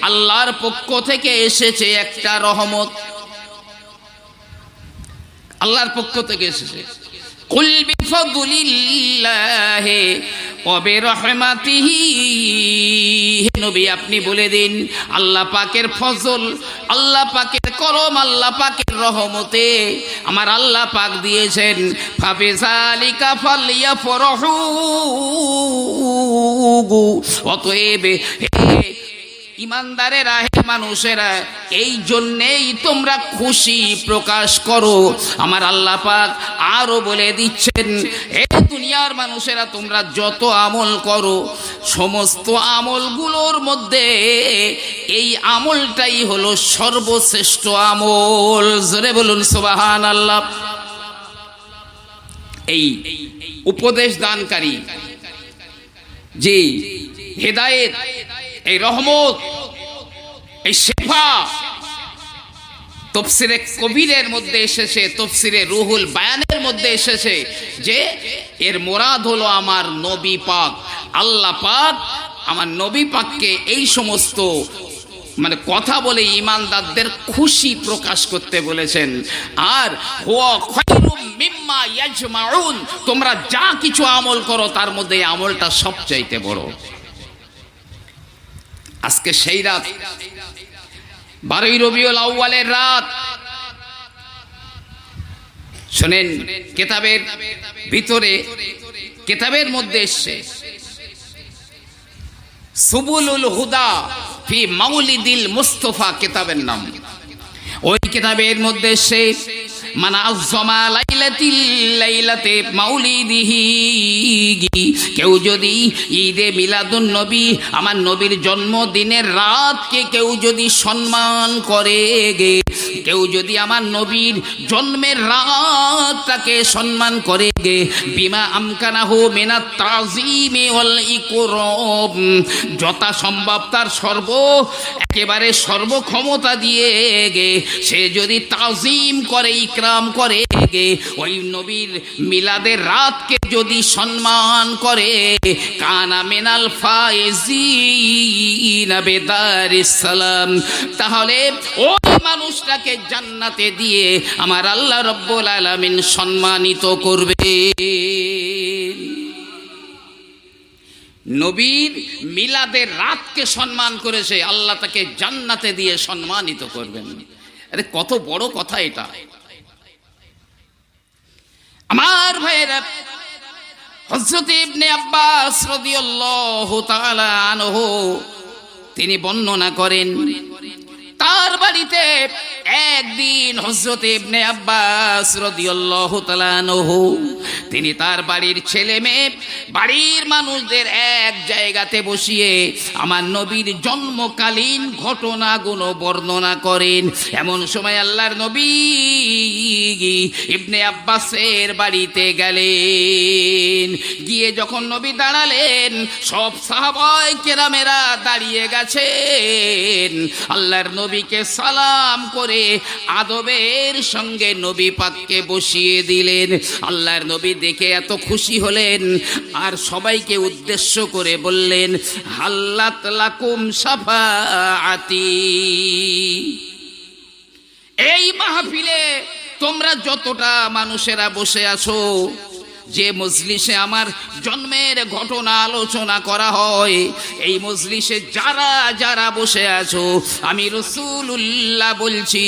আল্লাহর পক্ষ থেকে এসেছে একটা রহমত, আল্লাহর পক্ষ থেকে এসেছে। কুল বিফাদলিল্লাহি ওয়া বিরহমাতিহি, হে নবী আপনি বলে দিন আল্লাহ পাকের ফজল, আল্লাহ পাকের করম, আল্লাহ পাকের রহমতে আমার আল্লাহ পাক দিয়েছেন। ফাবিযালিকা ফালইয়াফরাহু, অতএব ইমানদারেরা, হে মানুষেরা, এই জন্যেই তোমরা খুশি প্রকাশ করো। আমার আল্লাহ পাক আরো বলে দিচ্ছেন, হে দুনিয়ার মানুষেরা, তোমরা যত আমল করো সমস্ত আমলগুলোর মধ্যে এই আমলটাই হলো সর্বশ্রেষ্ঠ আমল। জোরে বলুন সুবহানাল্লাহ। এই উপদেশ দানকারী, জি হেদায়েত, এই রহমত, এই শেফা তাফসীরে কবিরের মধ্যে এসেছে, তাফসীরে রুহুল বায়ানের মধ্যে এসেছে যে এর মুরাদ হলো আমার নবী পাক। আল্লাহ পাক আমার নবী পাককে এই সমস্ত মানে কথা বলে ঈমানদারদের খুশি প্রকাশ করতে বলেছেন। আর হুয়া খায়রুম মিম্মা ইয়াজমাউন, তোমরা যা কিছু আমল করো তার মধ্যে এই আমলটা সবচাইতে বড়। আজকে সেই রাত 12ই রবিউল আউয়ালের রাত। শুনেন, কিতাবের ভিতরে, কিতাবের মধ্যে এসেছে সুবুলুল হুদা ফি মাউলিদিল মুস্তাফা, কিতাবের নাম। ওই কিতাবের মধ্যে এসেছে মান আযযামা লাইলাতে মাউলিদিহি, কেউ যদি ঈদে মিলাদুন নবী, আমার নবীর জন্মদিনের রাতকে কেউ যদি সম্মান করে গে, কেউ যদি আমার নবীর জন্মের রাতটাকে সম্মান করে গে, বিমা আমকানাহু মিনাত তাযীমি ওয়াল ইকরাম, যথা সম্ভব তার একেবারে সর্বক্ষমতা দিয়ে গে সে যদি তাজিম করে, ইকরাম করে গে, ওই নবীর মিলাদের রাতকে যদি সম্মান করে, কানা মিনাল ফায়েজিনা বিদারিস সালাম, তাহলে ওই মানুষটাকে জান্নাতে দিয়ে আমার আল্লাহ রাব্বুল আলামিন সম্মানিত করবে। নবীর মিলাদের রাতকে সম্মান করেছে, আল্লাহ তাকে জান্নাতে দিয়ে সম্মানিত করবেন। আরে কত বড় কথা এটা আমার ভাইয়েরা। হযরত ইবনে আব্বাস রাদিয়াল্লাহু তাআলা আনহু তিনি বর্ণনা করেন, তার বাড়িতে একদিন হযরত ইবনে আব্বাস রাদিয়াল্লাহু তাআলা আনহু তিনি তার বাড়ির ছেলে মেয়ে, বাড়ির মানুষদের এক জায়গাতে বসিয়ে আমার নবীর জন্মকালীন ঘটনাগুলো বর্ণনা করেন। এমন সময় আল্লাহর নবী ইবনে আব্বাসের বাড়িতে গেলেন। গিয়ে যখন নবী দাঁড়ালেন, সব সাহাবায়ে কেরামেরা দাঁড়িয়ে গেছেন। আল্লাহর নবীকে সালাম করে আদবের সঙ্গে নবী পাককে বসিয়ে দিলেন। আল্লাহর নবী দেখে এত খুশি হলেন আর সবাইকে উদ্দেশ্য করে বললেন, হাল্লাত লাকুম শাফাআতি, এই মাহফিলে তোমরা যতটা মানুষেরা বসে আছো, যে মজলিসে আমার জন্মের ঘটনা আলোচনা করা হয়, এই মজলিসে যারা যারা বসে আছো, আমি রাসূলুল্লাহ বলছি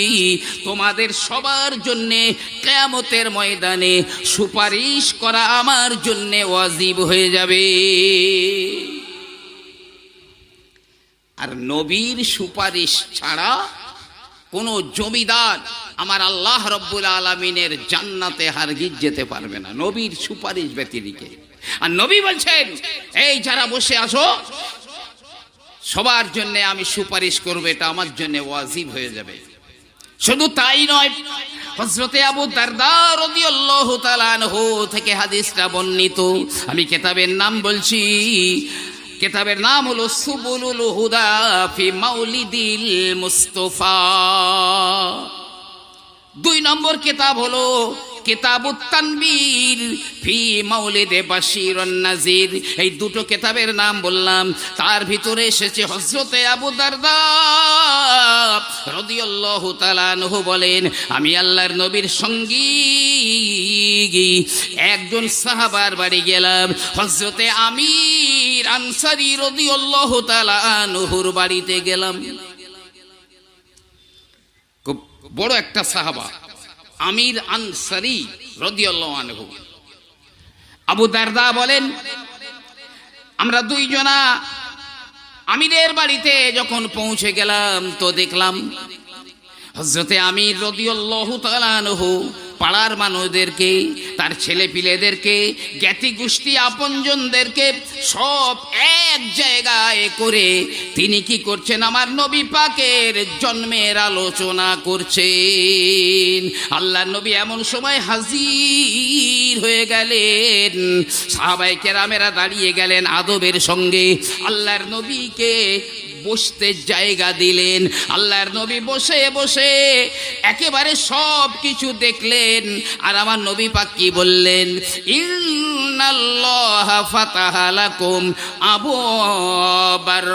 তোমাদের সবার জন্যে কিয়ামতের ময়দানে সুপারিশ করা আমার জন্যে ওয়াজিব হয়ে যাবে। আর নবীর সুপারিশ ছাড়া কোন জমিদার আমার আল্লাহ রব্বুল আলামিনের জান্নাতে হারগিজ যেতে পারবে না নবীর সুপারিশ ব্যতিরেকে। আর নবী বলছেন, এই যারা বসে আছো সবার জন্য আমি সুপারিশ করব, এটা আমার জন্য ওয়াজিব হয়ে যাবে। শুধু তাই নয়, হযরতে আবু দারদা রাদিয়াল্লাহু তাআলা আনহু থেকে হাদিসটা বর্ণিত। আমি কিতাবের নাম বলছি, কিতাবের নাম হলো সুবুলুল হুদা ফি মাউলিদিল মুস্তাফা। 2 নম্বর কিতাব হলো কিতাবুত তানবীর ফি মাউলিদে বাশীর ওয়ান নাযীর, এই দুটো কিতাবের নাম বললাম। তার ভিতরে এসেছে হযরতে আবু দারদা রাদিয়াল্লাহু তাআলা আনহু বলেন, আমি আল্লাহর নবীর সঙ্গী একজন সাহাবার বাড়ি গেলাম, হযরতে আমির আনসারী রাদিয়াল্লাহু তাআলা আনহুর বাড়িতে গেলাম। খুব বড় একটা সাহাবা আমির আনসারী রাদিয়াল্লাহু আনহু। আবু দারদা বলেন, আমরা দুইজনা আমিরের বাড়িতে যখন পৌঁছে গেলাম তো দেখলাম হযরতে আমির রাদিয়াল্লাহু তাআলা আনহু পাড়ার মানুষদেরকে, তার ছেলে পিলেদেরকে, জ্ঞাতি গোষ্ঠী আপনজনদেরকে সব এক জায়গায় করে তিনি কি করছেন, আমার নবী পাকের জন্মের আলোচনা করছেন। আল্লাহর নবী এমন সময় হাজির হয়ে গেলেন, সাহাবায়ে কেরামেরা দাঁড়িয়ে গেলেন আদবের সঙ্গে, আল্লাহর নবীকে বসতে জায়গা দিলেন। আল্লাহর নবী বসে বসে একেবারে সব কিছু দেখলেন। আর আমার নবী পাক কি বললেন, ইন্নাল্লাহা ফাতাহা লাকুম আবওয়াবার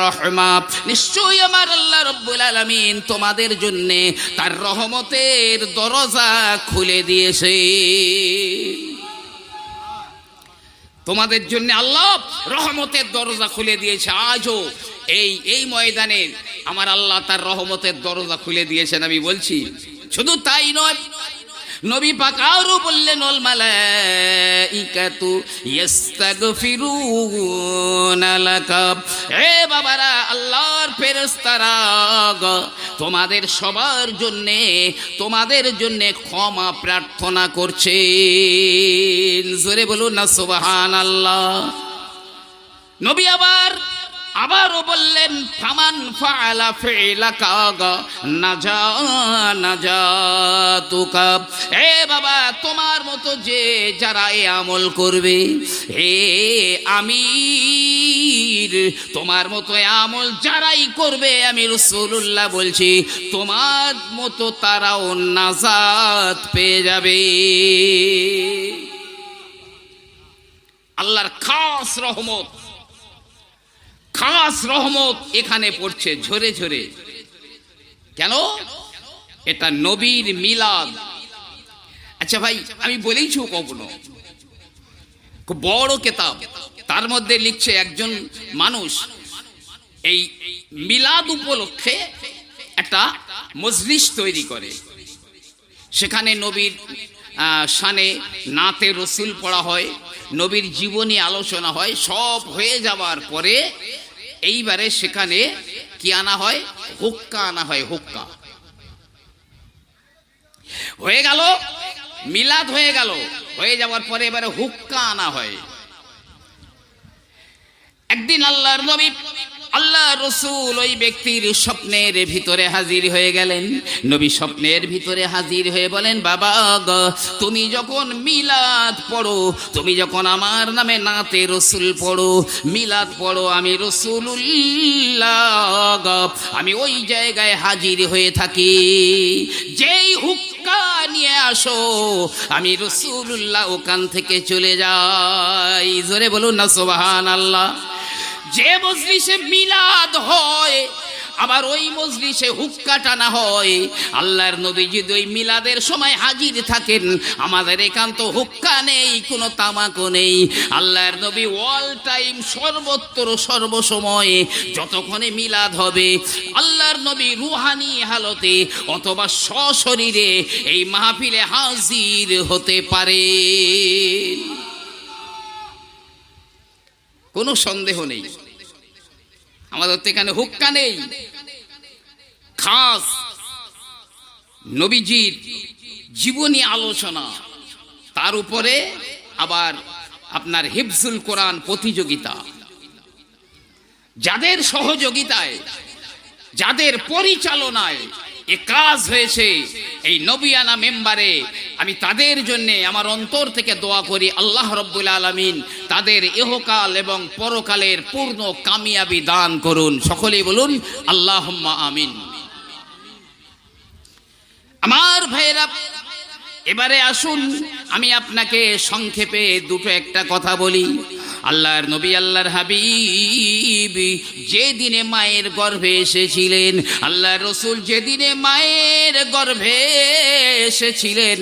রাহমা, নিশ্চয়ই আমার আল্লাহ রাব্বুল আলামিন তোমাদের জন্য তার রহমতের দরজা খুলে দিয়েছে। তোমাদের জন্য আল্লাহ রহমতের দরজা খুলে দিয়েছে। আজও এই ময়দানে আমার আল্লাহ তার রহমতের দরজা খুলে দিয়েছেন। আমি বলছি শুধু তাই নয়, নবী পাক আরো বললেন, ওয়াল মালাইকাতু ইস্তাগফিরুনা লাকা, হে বাবারা, আল্লাহর ফেরেশতারা তোমাদের সবার জন্য, তোমাদের জন্য ক্ষমা প্রার্থনা করছেন। জোরে বলুন না সুবহানাল্লাহ। নবী আবারও বললেন, ফামান ফাআলা ফিলাকা নাজা নাজাতুকা, হে বাবা, তোমার মতো যে যারা এই আমল করবে, হে আমির, তোমার মতো আমল যারাই করবে, আমি রাসূলুল্লাহ বলছি তোমার মতো তারাও নাজাত পেয়ে যাবে। আল্লাহর খাস রহমত এখানে পড়ছে ঝরে ঝরে। কেন? এটা নবীর মিলাদ। আচ্ছা ভাই, আমি বলেইছি কখনো, খুব বড় কিতাব, তার মধ্যে লিখছে একজন মানুষ এই মিলাদ উপলক্ষে একটা মজলিস তৈরি করে, সেখানে নবীর শানে নাতে রসুল পড়া হয়, নবীর জীবনী আলোচনা হয়। সব হয়ে যাওয়ার পরে এইবারে সেখানে কি আনা হয়, হুক্কা আনা হয়। হুক্কা হয়ে গেল, মিলাদ হয়ে গেল, হয়ে যাওয়ার পরে এবারে হুক্কা আনা হয়। একদিন আল্লাহর নবী, আল্লাহ রসুল ওই ব্যক্তির স্বপ্নের ভিতরে হাজির হয়ে গেলেন। নবী স্বপ্নের ভিতরে হাজির হয়ে বলেন, বাবা গো, তুমি যখন মিলাদ পড়ো, তুমি যখন আমার নামে নাতে রসুল পড়ো, মিলাদ পড়ো, আমি রসুলুল্লাহ আমি ওই জায়গায় হাজির হয়ে থাকি। যেই হুক্কা নিয়ে আসো, আমি রসুলুল্লাহ ওখান থেকে চলে যাই। জোরে বলুন না সুবহানাল্লাহ। যে মজলিসে মিলাদ হয়, আবার ওই মজলিসে হুক্কা টানা হয়, আল্লাহর নবী যদি ওই মিলাদের সময় হাজির থাকেন, আমাদের একান্ত হুক্কা নেই, কোনো তামাকও নেই। আল্লাহর নবী অল টাইম, সর্বত্র সর্বসময়ে যতক্ষণে মিলাদ হবে, আল্লাহর নবী রুহানি হালতে অথবা সশরীরে এই মাহফিলে হাজির হতে পারে, কোনো সন্দেহ নেই। আমাদের তো এখানে হুক্কা নেই। খাস নবীজির জীবনী আলোচনা, তার উপরে আবার আপনার হিফজুল কোরআন প্রতিযোগিতা, যাদের সহযোগিতায়, যাদের পরিচালনায় এ কাজ হয়েছে এই নবিয়ানা মেম্বারে, আমি তাদের জন্য আমার অন্তর থেকে দোয়া করি, আল্লাহ রাব্বুল আলামিন তাদের ইহকাল এবং পরকালের পূর্ণ কামিয়াবি দান করুন। সকলেই বলুন আল্লাহুম্মা আমিন। আমার ভাইরা, এবারে আসুন আমি আপনাকে সংক্ষেপে দুটো একটা কথা বলি। আল্লাহর নবী আল্লাহর হাবিব যেদিনে মায়ের গর্ভে এসেছিলেন, আল্লাহর রসুল যেদিনে মায়ের গর্ভে এসেছিলেন,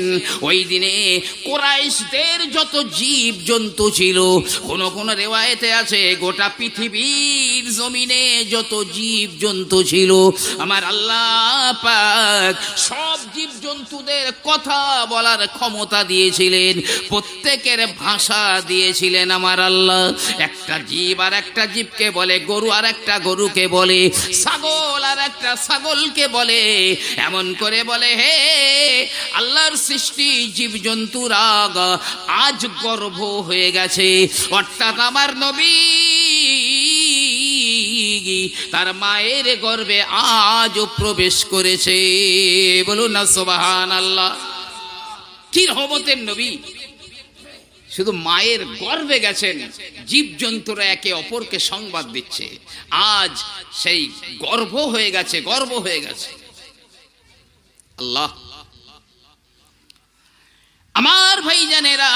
ওই দিনে কুরাইশদের যত জীব জন্তু ছিল, কোন কোন রেওয়ায়েতে আছে গোটা পৃথিবীর জমিনে যত জীব জন্তু ছিল, আমার আল্লাহ পাক সব জীব জন্তুদের কথা বলার ক্ষমতা দিয়েছিলেন, প্রত্যেকের ভাষা দিয়েছিলেন আমার আল্লাহ। একটা জীব আর একটা জীবকে বলে, গরু আর একটা গরুকে বলে, ছাগল আর একটা ছাগলকে বলে, এমন করে বলে হে আল্লাহর সৃষ্টি জীবজন্তুরা আজ গর্ভ হয়ে গেছে, অর্থাৎ আমার নবী তার মায়ের গর্ভে আজও প্রবেশ করেছে। বলুন না সুবহানাল্লাহ। কি রহমতের নবী, শুধু মায়ের গর্ভে গেছেন, জীবজন্তুরা একে অপরকে সংবাদ দিচ্ছে আজ সেই গর্ভ হয়ে গেছে, গর্ভ হয়ে গেছে। আল্লাহ, আমার ভাইজানেরা,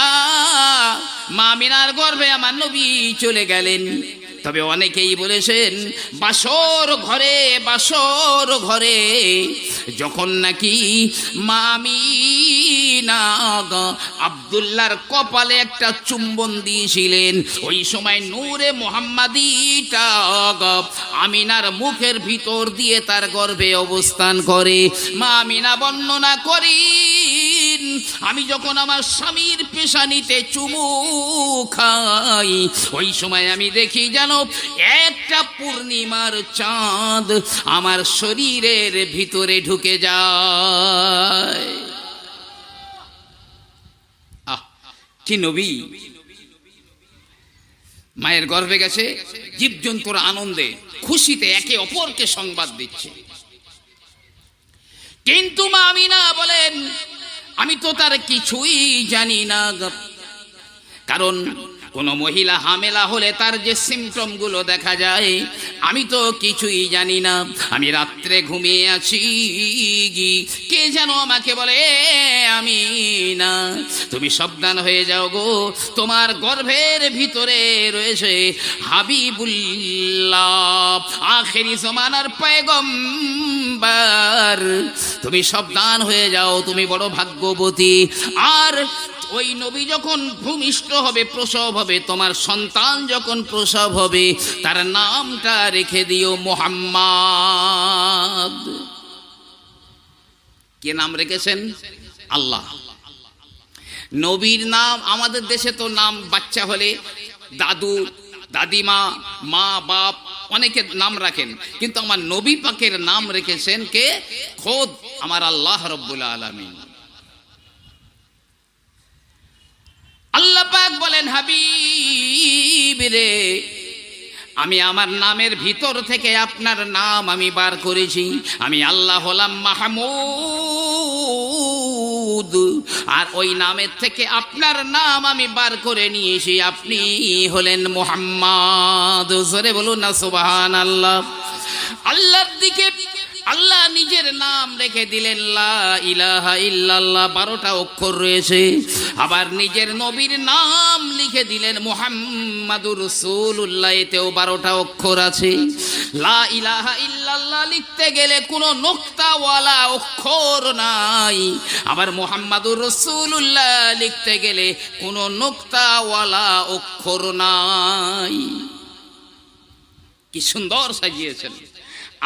মা আমিনার গর্ভে আমার নবী চলে গেলেন। তবে অনেকেই বলেছেন বাসর ঘরে, বাসর ঘরে যখন নাকি মা আমিনা আব্দুল্লাহর কপালে একটা চুম্বন দিয়েছিলেন, ওই সময় নূরে মুহাম্মাদিটা আমিনার মুখের ভিতর দিয়ে তার গর্ভে অবস্থান করে। মা আমিনা বর্ণনা করি, আমি যখন আমার স্বামীর পেশানিতে চুমু খাই, ওই সময় আমি দেখি যেন একটা পূর্ণিমার চাঁদ আমার শরীরের ভিতরে ঢুকে যায়। কি নবী, মায়ের গর্ভে গেছে, জীবজন্তুর আনন্দে খুশিতে একে অপরকে সংবাদ দিচ্ছে। কিন্তু মা আমিনা বলেন আমি তো তার কিছুই জানি না, কারণ কোন মহিলা হামেলা হলে তার যে সিমটম গুলো দেখা যায় আমি তো কিছুই জানি না। আমি রাত্রে ঘুমিয়ে আছি, কে যেন আমাকে বলে আমি না, তুমি সাবধান হয়ে যাও গো, তোমার গর্ভের ভিতরে রয়েছে হাবিবুল্লাহ, আখেরি জমানার পয়গম্বর, তুমি সাবধান হয়ে যাও, তুমি বড় ভাগ্যবতী। আর ওই নবী যখন ভূমিষ্ঠ হবে, প্রসব হবে, তোমার সন্তান যখন প্রসব হবে, তার নামটা রেখে দিও মুহাম্মদ। কে নাম রেখেছেন? আল্লাহ। নবীর নাম, আমাদের দেশে তো নাম বাচ্চা হলে দাদু দাদিমা মা বাপ অনেকে নাম রাখেন, কিন্তু আমার নবী পাকের নাম রেখেছেন কে? খোদ আমার আল্লাহ রাব্বুল আলামিন। আল্লাহ পাক বলেন হাবিব রে, আমি আমার নামের ভিতর থেকে আপনার নাম আমি বার করেছি, আমি আল্লাহ হলাম মাহমুদ, আর ওই নামের থেকে আপনার নাম আমি বার করে নিয়েছি, আপনি হলেন মুহাম্মদ। জোরে বলুন না সুবহানাল্লাহ। আল্লাহর দিকে আল্লাহ নিজের নাম রেখে দিলেন লা ইলাহা ইল্লাল্লাহ, 12টা অক্ষর রয়েছে। আবার নিজের নবীর নাম লিখে দিলেন মুহাম্মাদুর রাসূলুল্লাহ, এতেও 12টা অক্ষর আছে। লা ইলাহা ইল্লাল্লাহ লিখতে গেলে কোনো নোক্তাওয়ালা অক্ষর নাই, আবার মুহাম্মাদুর রাসূলুল্লাহ লিখতে গেলে কোনো নোক্তাওয়ালা অক্ষর নাই। কি সুন্দর সাজিয়েছেন।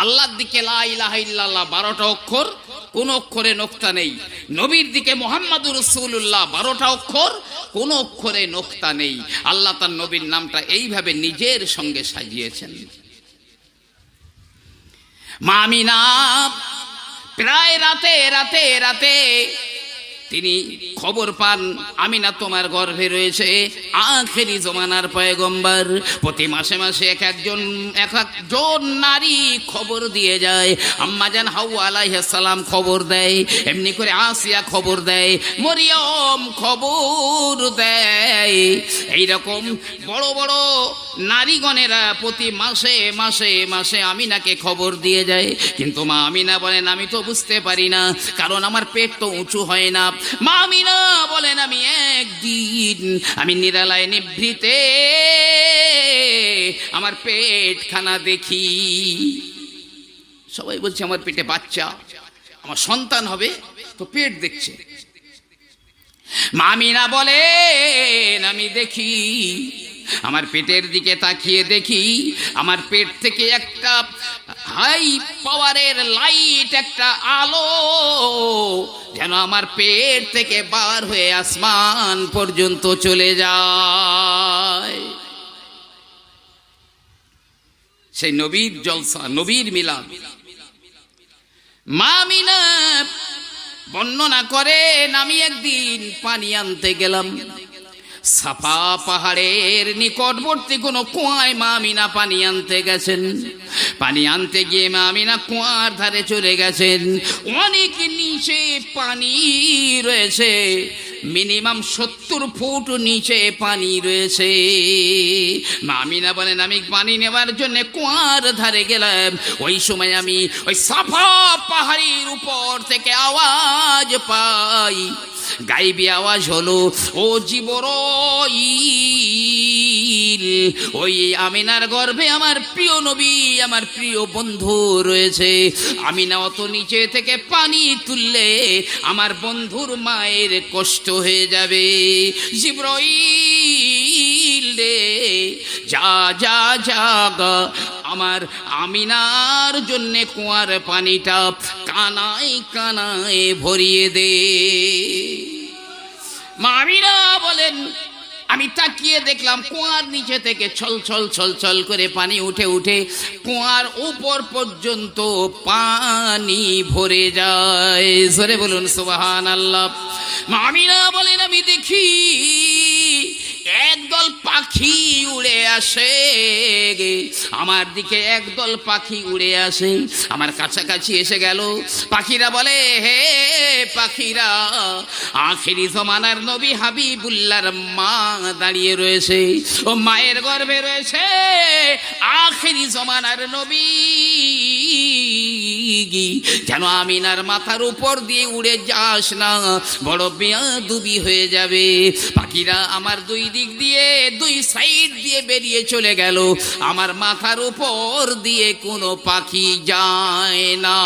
আল্লাহর দিকে লা ইলাহা ইল্লাল্লাহ 12টা অক্ষর, কোন অক্ষরে নোক্তা নেই। নবীর দিকে মুহাম্মাদুর রাসূলুল্লাহ 12টা অক্ষর, কোন অক্ষরে নোক্তা নেই। আল্লাহ তার নবীর নামটা এইভাবে নিজের সঙ্গে সাজিয়েছেন। মা আমিনা প্রায় রাতে রাতে রাতে তিনি খবর পান আমিনা তোমার গর্ভে রয়েছে আখেরি জমানার পয়গম্বর। প্রতি মাসে মাসে এক একজন নারী খবর দিয়ে যায়। আম্মাজান হাওয়া আলাইহিস সালাম খবর দেয়, এমনি করে আসিয়া খবর দেয়, মরিয়ম খবর দেয়। এইরকম বড় বড় নারীগণেরা প্রতি মাসে মাসে মাসে আমিনাকে খবর দিয়ে যায়, কিন্তু মা আমিনা বলেন আমি তো বুঝতে পারি না, কারণ আমার পেট তো উঁচু হয় না। মা আমিনা বলেন আমি একদিন আমি নিরালায় নিভৃতে আমার পেট খানা দেখি, সবাই বলছে আমার পেটে বাচ্চা, আমার সন্তান হবে, তো পেট দেখছে। মা আমিনা বলেন আমি দেখি, আমার পেটের দিকে তাকিয়ে দেখি আমার পেট থেকে একটা হাই পাওয়ারের লাইট, একটা আলো যেন আমার পেট থেকে বার হয়ে আসমান পর্যন্ত চলে যায়। সেই নবীর জলসা, নবীর মিলাদ। মা আমিনা বর্ণনা করেন আমি একদিন পানি আনতে গেলাম, সাফা পাহাড়ের নিকটবর্তী কোনো কুয়ায় মা আমিনা পানি আনতে গেছেন। পানি আনতে গিয়ে মা আমিনা কুয়ার ধারে চলে গেছেন। অনেক নিচে পানি রয়েছে, মিনিমাম 70 ফুট নিচে পানি রয়েছে। মা আমিনা বলেন আমি পানি নেওয়ার জন্য কুয়ার ধারে গেলাম। ওই সময় আমি ওই সাফা পাহাড়ের উপর থেকে আওয়াজ পাই, গাইবি আওয়াজ হলো, ও জিবরাইল, ওই আমিনার গর্ভে আমার প্রিয় নবী, আমার প্রিয় বন্ধু রয়েছে। আমিনা অত নিচে থেকে পানি তুললে আমার বন্ধুর মায়ের কষ্ট হয়ে যাবে। জিবরাইল রে, যা যা জাগা আমার আমিনার জন্যে কুয়ার পানিটা কানায় কানায় ভরিয়ে দে। মা আমিনা বলেন আমি তাকিয়ে দেখলাম কুয়ার নিচে থেকে ছল ছল ছল ছল করে পানি উঠে উঠে কুয়ার উপর পর্যন্ত পানি ভরে যায়। জোরে বলুন সুবহানাল্লাহ। মা আমিনা বলেন আমি দেখি একদল পাখি উড়ে আসে, আমার দিকে একদল পাখি উড়ে আসে, আমার কাছাকাছি এসে গেল। পাখিরা বলে, হে পাখিরা, আখেরি জমানার নবী হাবিবুল্লাহর মা দাঁড়িয়ে রয়েছে, ও মায়ের গর্ভে রয়েছে আখেরি জমানার নবী, যেন আমিনার মাথার উপর দিয়ে উড়ে যাস না, বড় বেয়াদবি হয়ে যাবে। পাখিরা আমার দুই দিক দিয়ে, দুই সাইড দিয়ে বেরিয়ে চলে গেল, আমার মাথার উপর দিয়ে কোনো পাখি যায় না।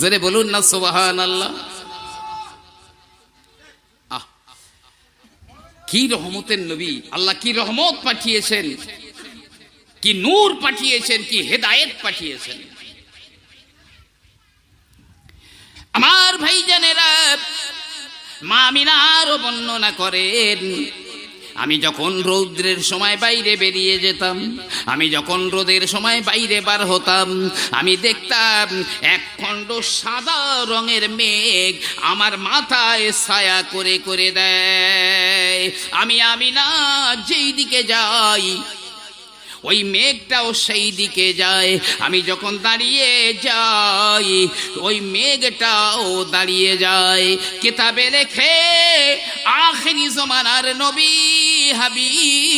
জোরে বলুন না সুবহানাল্লাহ। কি রহমতের নবী, আল্লাহ কি রহমত পাঠিয়েছেন, কি নূর পাঠিয়েছেন, কি হেদায়েত পাঠিয়েছেন। আমার ভাইজানেরা, মা আমিনা আরো বর্ণনা করেন আমি যখন রৌদ্রের সময় বাইরে বেরিয়ে যেতাম, আমি যখন রোদের সময় বাইরে বার হতাম, আমি দেখতাম এক খণ্ড সাদা রঙের মেঘ আমার মাথায় ছায়া করে করে দেয়। আমি আমিনা যেই দিকে যাই ওই মেঘটাও সেই দিকে যায়, আমি যখন দাঁড়িয়ে যাই ওই মেঘটাও দাঁড়িয়ে যায়। কিতাবে লেখে আখেরি জমানার নবী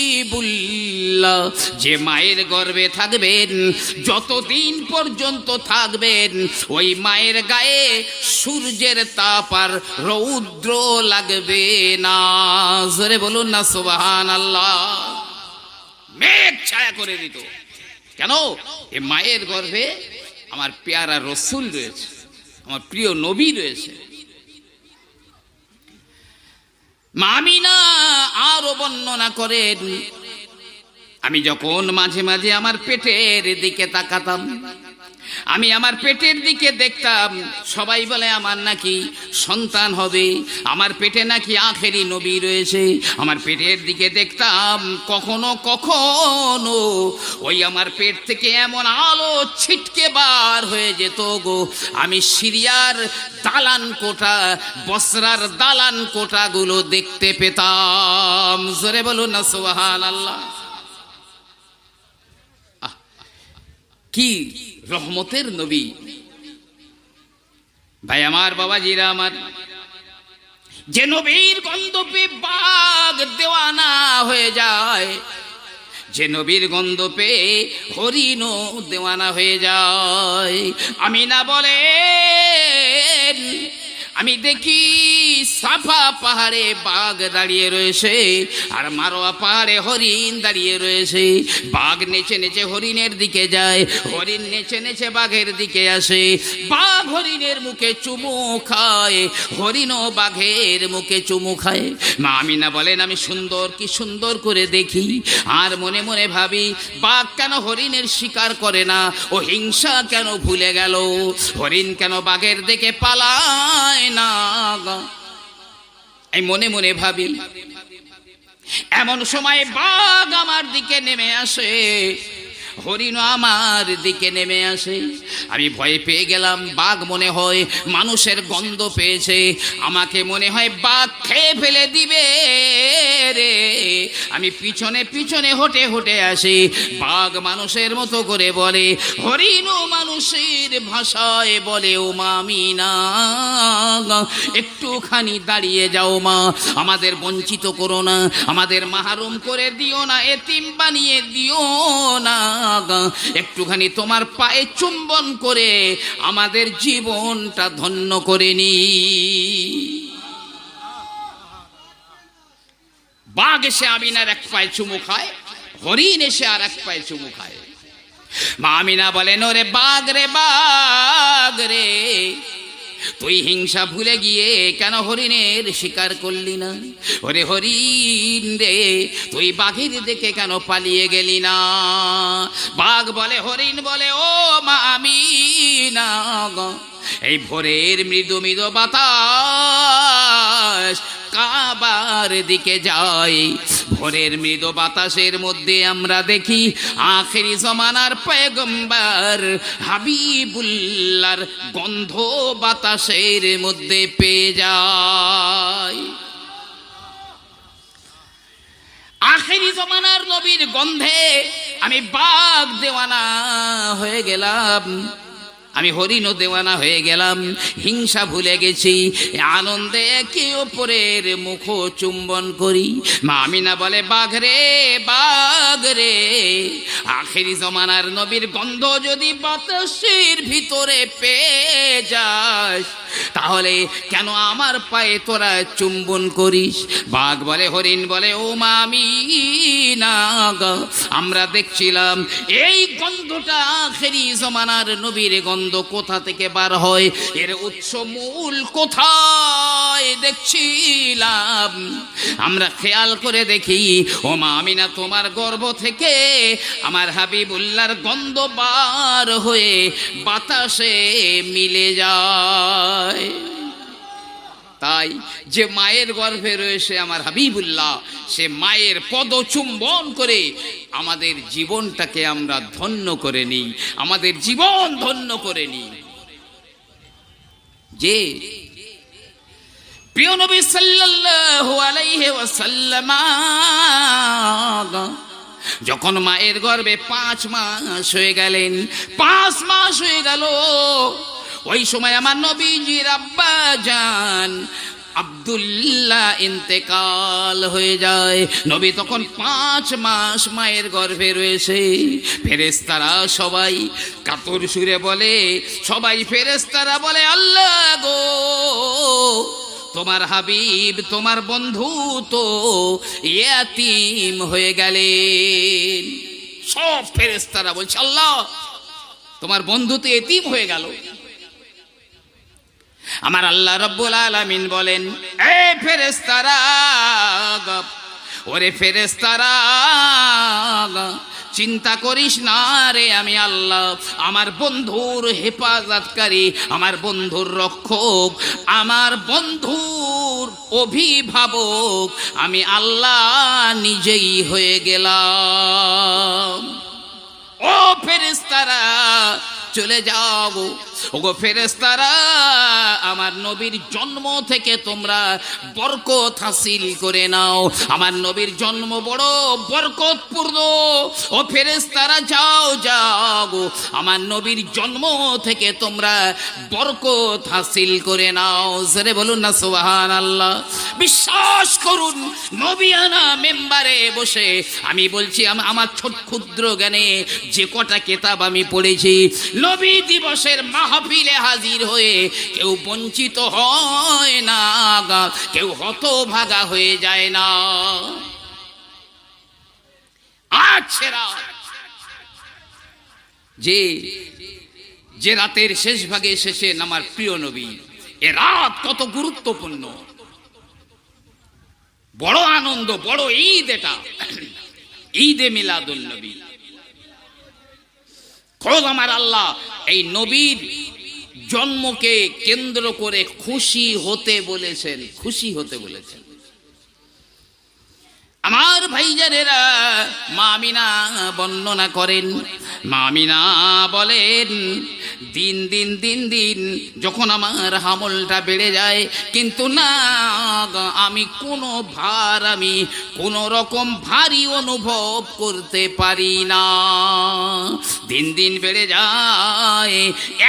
হাবিবুল্লাহ যে মায়ের গর্ভে থাকবেন, যতদিন পর্যন্ত থাকবেন ওই মায়ের গায়ে সূর্যের তাপ আর রৌদ্র লাগবে না। জোরে বলুন না সুবহানাল্লাহ। মেঘ ছায়া করে দিত, কেন? এ মায়ের গর্ভে আমার পেয়ারা রসুল রয়েছে, আমার প্রিয় নবী রয়েছে। মা আমিনা আরো বর্ণনা করেন আমি যখন মাঝে মাঝে আমার পেটের দিকে তাকাতাম, আমি আমার পেটের দিকে দেখতাম, সবাই বলে আমার নাকি সন্তান হবে, আমার পেটে নাকি আখেরি নবী রয়েছে। আমার পেটের দিকে দেখতাম, কখনো কখনো ওই আমার পেট থেকে এমন আলো ছিটকে বার হয়ে যেত গো, আমি সিরিয়ার দালান কোঠা, বসরার দালান কোঠাগুলো দেখতে পেতাম। জোরে বলুন না সুবহানাল্লাহ। কি রহমতের নবী। ভাই আমার, বাবাজিরা আমার, যে নবীর গন্ধ পেয়ে বাগ দেওয়ানা হয়ে যায়, যে নবীর গন্ধ পেয়ে হরিণও দেওয়ানা হয়ে যায়। আমিনা বলেন, আমি দেখি সাফা পাহাড়ে বাঘ দাঁড়িয়ে রয়েছে আর মারোয়া পাহাড়ে হরিণ দাঁড়িয়ে রয়েছে। বাঘ নেচে নেচে হরিণের দিকে যায়, হরিণ নেচে নেচে বাঘের দিকে আসে। বাঘ হরিণের মুখে চুমু খায়, হরিণও বাঘের মুখে চুমু খায়। মা আমিনা বলেন, আমি কি সুন্দর করে দেখি আর মনে মনে ভাবি, বাঘ কেন হরিণের শিকার করে না? ও হিংসা কেন ভুলে গেল? হরিণ কেন বাঘের দিকে পালায় না? এই মনে মনে ভাবি। এমন সময় বাঘ আমার দিকে নেমে আসে, হরিণ আমার দিকে নেমে আসে। আমি ভয় পেয়ে গেলাম। বাঘ মনে হয় মানুষের গন্ধ পেয়েছে, আমাকে মনে হয় বাঘ খেয়ে ফেলে দিবে রে। আমি পিছনে পিছনে হেঁটে হেঁটে আসি। বাঘ মানুষের মতো করে বলে, হরিণও মানুষের ভাষায় বলে, ও মা আমিনা, একটুখানি দাঁড়িয়ে যাও মা, আমাদের বঞ্চিত করো না, আমাদের মাহরুম করে দিও না, এতিম বানিয়ে দিও না। একটুখানি তোমার পায়ে চুম্বন করে আমাদের জীবনটা ধন্য করে নি। বাঘ এসে আমিনার এক পায়ে চুমু খায়, হরিণ এসে আর এক পায়ে চুমু খায়। মা আমিনা বলেন, ওরে বাঘ রে, বাঘ রে, তুই হিংসা ভুলে গিয়ে কেন হরিণের শিকার করলি না? ওরে হরিণ রে, তুই বাঘের দেখে কেন পালিয়ে গেলি না? বাঘ বলে, হরিণ বলে, ও মা আমিনা, এই ভোরের মৃদু মৃদু বাতাস কাবার দিকে যায়। ভোরের মৃদু বাতাসের মধ্যে আমরা দেখি আখেরি জমানার পয়গম্বর হাবিবুল্লাহর গন্ধ বাতাসের মধ্যে পেয়ে যায়। আখেরি জমানার নবীর গন্ধে আমি বাঘ দেওয়ানা হয়ে গেলাম, আমি হরিণও দেওয়ানা হয়ে গেলাম। হিংসা ভুলে গেছি, আনন্দে একে অপরের মুখ চুম্বন করি। মা আমিনা বলে, বাঘ রে, বাঘ রে, আখেরি জমানার নবীর গন্ধ যদি বাতাসের ভিতরে পেয়ে যাস, তাহলে কেন আমার পায়ে তোরা চুম্বন করিস? বাঘ বলে, হরিণ বলে, ও মা আমিনা, আমরা দেখছিলাম এই গন্ধটা আখেরি জমানার নবীর গন্ধ কোথা থেকে বার হয়, এর উৎস মূল কোথায় দেখছিলাম। আমরা খেয়াল করে দেখি, ও মা আমিনা, তোমার গর্ভ থেকে আমার হাবিবুল্লাহর গন্ধ বার হয়ে বাতাসে মিলে যায়। তাই যে মায়ের গর্ভে রয়েছে আমার হাবিবুল্লাহ, সে মায়ের পদ চুম্বন করে আমাদের জীবনটাকে আমরা ধন্য করে নিই, আমাদের জীবন ধন্য করে নিই। যে প্রিয় নবী সাল্লাল্লাহু আলাইহি ওয়াসাল্লাম যখন মায়ের গর্ভে 5 মাস হয়ে গেলেন, 5 মাস হয়ে গেল, ওই সময় আমার নবীজির আব্বা জান আব্দুল্লাহ ইন্তেকাল হয়ে যায়। নবী তখন 5 মাস মায়ের গর্ভে রয়েছে। ফেরেশতারা সবাই কাতর সুরে বলে, সবাই ফেরেশতারা বলে, আল্লাহ গো, তোমার হাবিব, তোমার বন্ধু তো ইয়াতীম হয়ে গেলেন। সব ফেরেশতারা বলছে, আল্লাহ, তোমার বন্ধু তো এতিম হয়ে গেল। আমার আল্লাহ রব্বুল আলামিন বলেন, এ ফেরেশতারা, ওরে ফেরেশতারা, চিন্তা করিস না রে, আমি আল্লাহ আমার বন্ধুর হেফাজতকারী, আমার বন্ধুর রক্ষক, আমার বন্ধুর অভিভাবক আমি আল্লাহ নিজেই হয়ে গেলাম। ও ফেরেশতারা, চলে যাও গো। ওগো ফেরেশতারা, আমার নবীর জন্ম থেকে তোমরা বরকত হাসিল করে নাও। আমার নবীর জন্ম বড় বরকতপূর্ণ। ও ফেরেশতারা যাও যাও গো, আমার নবীর জন্ম থেকে তোমরা বরকত হাসিল করে নাও। জোরে বলুন না সুবহানাল্লাহ। বিশ্বাস করুন, নবিয়ানা মেম্বারে বসে আমি বলছি, আমার ছোট ক্ষুদ্র জ্ঞানে যে কটা কিতাব আমি পড়েছি, নবী দিবসের মাহফিলে হাজির হয়ে কেউ বঞ্চিত হয় না, কেউ হতভাগা হয়ে যায় না। আচ্ছা, যে রাতের শেষ ভাগে এসেছেন আমার প্রিয় নবী, এ রাত কত গুরুত্বপূর্ণ, বড় আনন্দ, বড় ঈদ। এটা ঈদে মিলাদুন নবী। খোদ আমার আল্লাহ এই নবীর জন্মকে কেন্দ্র করে খুশি হতে বলেছেন, খুশি হতে বলেছেন। আমার ভাইজানেরা, মা আমিনা বর্ণনা করেন, মা আমিনা বলেন, দিন দিন দিন দিন যখন আমার হামলটা বেড়ে যায়, কিন্তু না আমি কোনো রকম ভারী অনুভব করতে পারি না। দিন দিন বেড়ে যায়।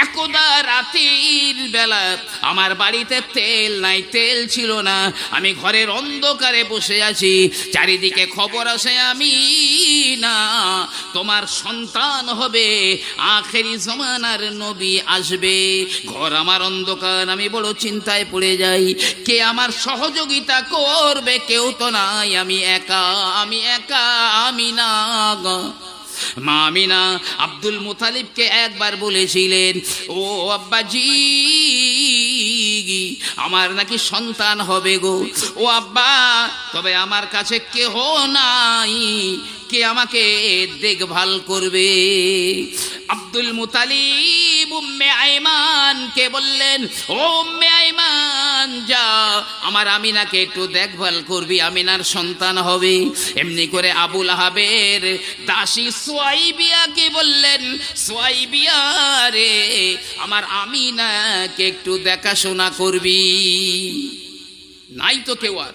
একদা রাতের বেলা আমার বাড়িতে তেল নাই, তেল ছিল না। আমি ঘরের অন্ধকারে বসে আছি, চারিদিকে খবর আসে আমি না তোমার সন্তান হবে, আখেরি জমানার নবী আসবে। ঘর আমার অন্ধকার, আমি বড় চিন্তায় পড়ে যাই। কে আমার সহযোগিতা করবে? কেউ তো নাই, আমি একা, আমি না। মা আমিনা আব্দুল মুতালিবকে একবার বলেছিলেন, ও আব্বাজি, আমার নাকি সন্তান হবে গো। ও আব্বা, তবে আমার কাছে কেহ নাই, কে আমাকে দেখভাল করবে? আব্দুল মুতালিব উম্মে আইমানকে বললেন, ও উম্মে আইমান, যা আমার আমিনাকে একটু দেখভাল করবি, আমিনার সন্তান হবে। এমনি করে আবুল আহাবের দাসী সুয়াইবিয়াকে বললেন, সুয়াইবিয়া রে, আমার আমিনাকে একটু দেখাশোনা করবি। নাই তো কেউ আর।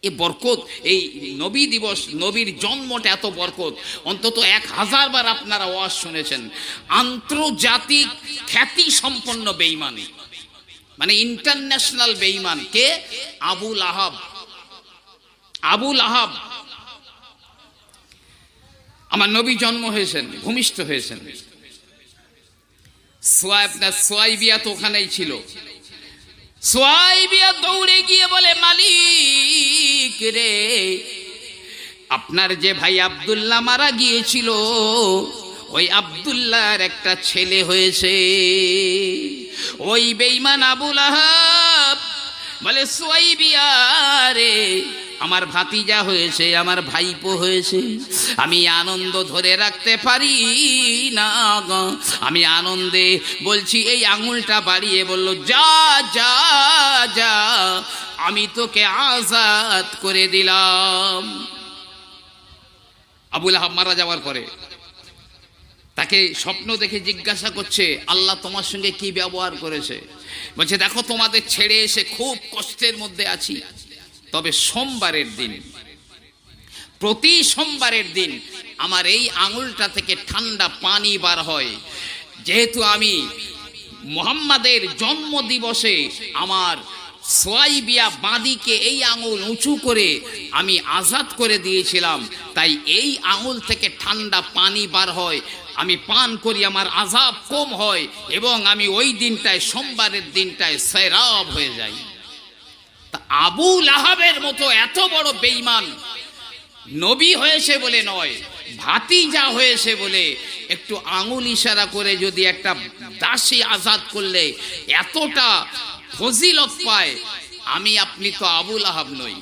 এ বরকত, এই নবী দিবস, নবীর জন্মটা এত বরকত। অন্তত 1000 বার আপনারা ওয়াজ শুনেছেন। আন্তর্জাতিক খ্যাতি সম্পন্ন বেঈমানি, মানে ইন্টারন্যাশনাল বেঈমান কে? আবুল আহাব। আবুল আহাব আমার নবী জন্ম হয়েছেন, ভূমিষ্ঠ হয়েছেন। সুয়াইবিয়া তো ওখানেই ছিল। সুয়াইবিয়া দৌড়ে গিয়ে বলে, মালিক রে, আপনার যে ভাই আব্দুল্লাহ মারা গিয়েছিল, ওই আব্দুল্লাহর একটা ছেলে হয়েছে। ওই বেঈমান আবুল আহাব বলে, সুয়াইবিয়া রে, আমার ভাতিজা হয়েছে, আমার ভাইপো হয়েছে, আমি আনন্দ ধরে রাখতে পারি না। আমি আনন্দে বলছি, এই আঙুলটা বাড়িয়ে বলল, যা যা যা, আমি তোকে আজাদ করে দিলাম। আবুল আহাব মারা যাওয়ার পরে তাকে স্বপ্ন দেখে জিজ্ঞাসা করছে, আল্লাহ তোমার সঙ্গে কি ব্যবহার করেছে? বলছে, দেখো, তোমাদের ছেড়ে এসে খুব কষ্টের মধ্যে আছি, তবে সোমবারের দিন, প্রতি সোমবারের দিন আমার এই আঙুলটা থেকে ঠান্ডা পানি বার হয়। যেহেতু আমি মুহাম্মাদের জন্ম দিবসে আমার সুয়াইবিয়া বাঁদিকে এই আঙুল উঁচু করে আমি আজাদ করে দিয়েছিলাম, তাই এই আঙুল থেকে ঠান্ডা পানি বার হয়, আমি পান করি, আমার আযাব কম হয়, এবং আমি ওই দিনটায়, সোমবারের দিনটায় সেরাব হয়ে যাই। তা আবুল আহাবের মতো এত বড় বেঈমান, নবী হয়েছে বলে নয়, ভাতিজা হয়েছে বলে একটু আঙুল ইশারা করে যদি একটা দাসী আজাদ করলে এতটা ফজিলত পায়, আমি আপনি তো আবুল আহাব নই,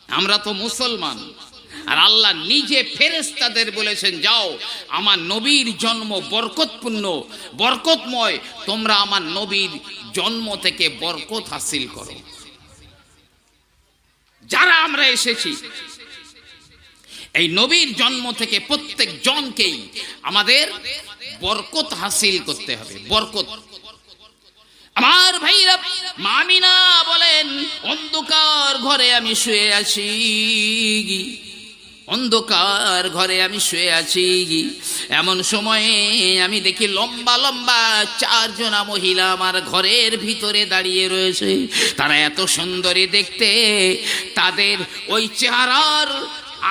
আমরা তো মুসলমান। আর আল্লাহ নিজে ফেরেশতাদের বলেছেন, যাও, আমার নবীর জন্ম বরকতপূর্ণ, বরকতময়, তোমরা আমার নবীর জন্ম থেকে বরকত হাসিল করো। যারা আমরা এসেছি, এই নবীর জন্ম থেকে প্রত্যেক জনকেই আমাদের বরকত হাসিল করতে হবে। বরকত। আমার ভাইরা, মা আমিনা বলেন, অন্ধকার ঘরে আমি শুয়ে আছি, অন্ধকার ঘরে আমি শুয়ে আছি, এমন সময়ে আমি দেখি লম্বা লম্বা 4 জনা মহিলা আমার ঘরের ভিতরে দাঁড়িয়ে রয়েছে। তারা এত সুন্দরী দেখতে, তাদের ওই চেহারার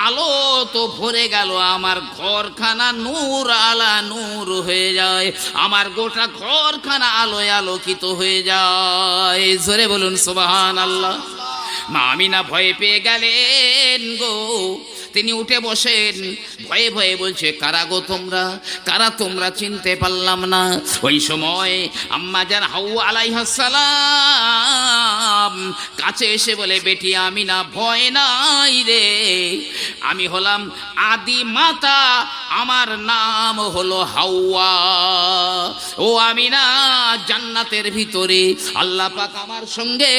আলো তো ভরে গেল আমার ঘরখানা, নূর আলা নূর হয়ে যায়, আমার গোটা ঘরখানা আলোয় আলোকিত হয়ে যায়। জোরে বলুন সুবহানাল্লাহ। মা আমিনা ভয় পেয়ে গেলেন গো, তিনি উঠে বসেন, ভয়ে ভয়ে বলছে, কারা গো তোমরা, কারা তোমরা, চিনতে পারলাম না। ওই সময় আম্মা জান হাওয়া আলাইহিস সালাম কাছে এসে বলে, বেটি আমিনা ভয় নাই রে, আমি হলাম আদি মাতা, আমার নাম হলো হাওয়া। ও আমিনা, জান্নাতের ভিতরে আল্লাহ পাক আমার সঙ্গে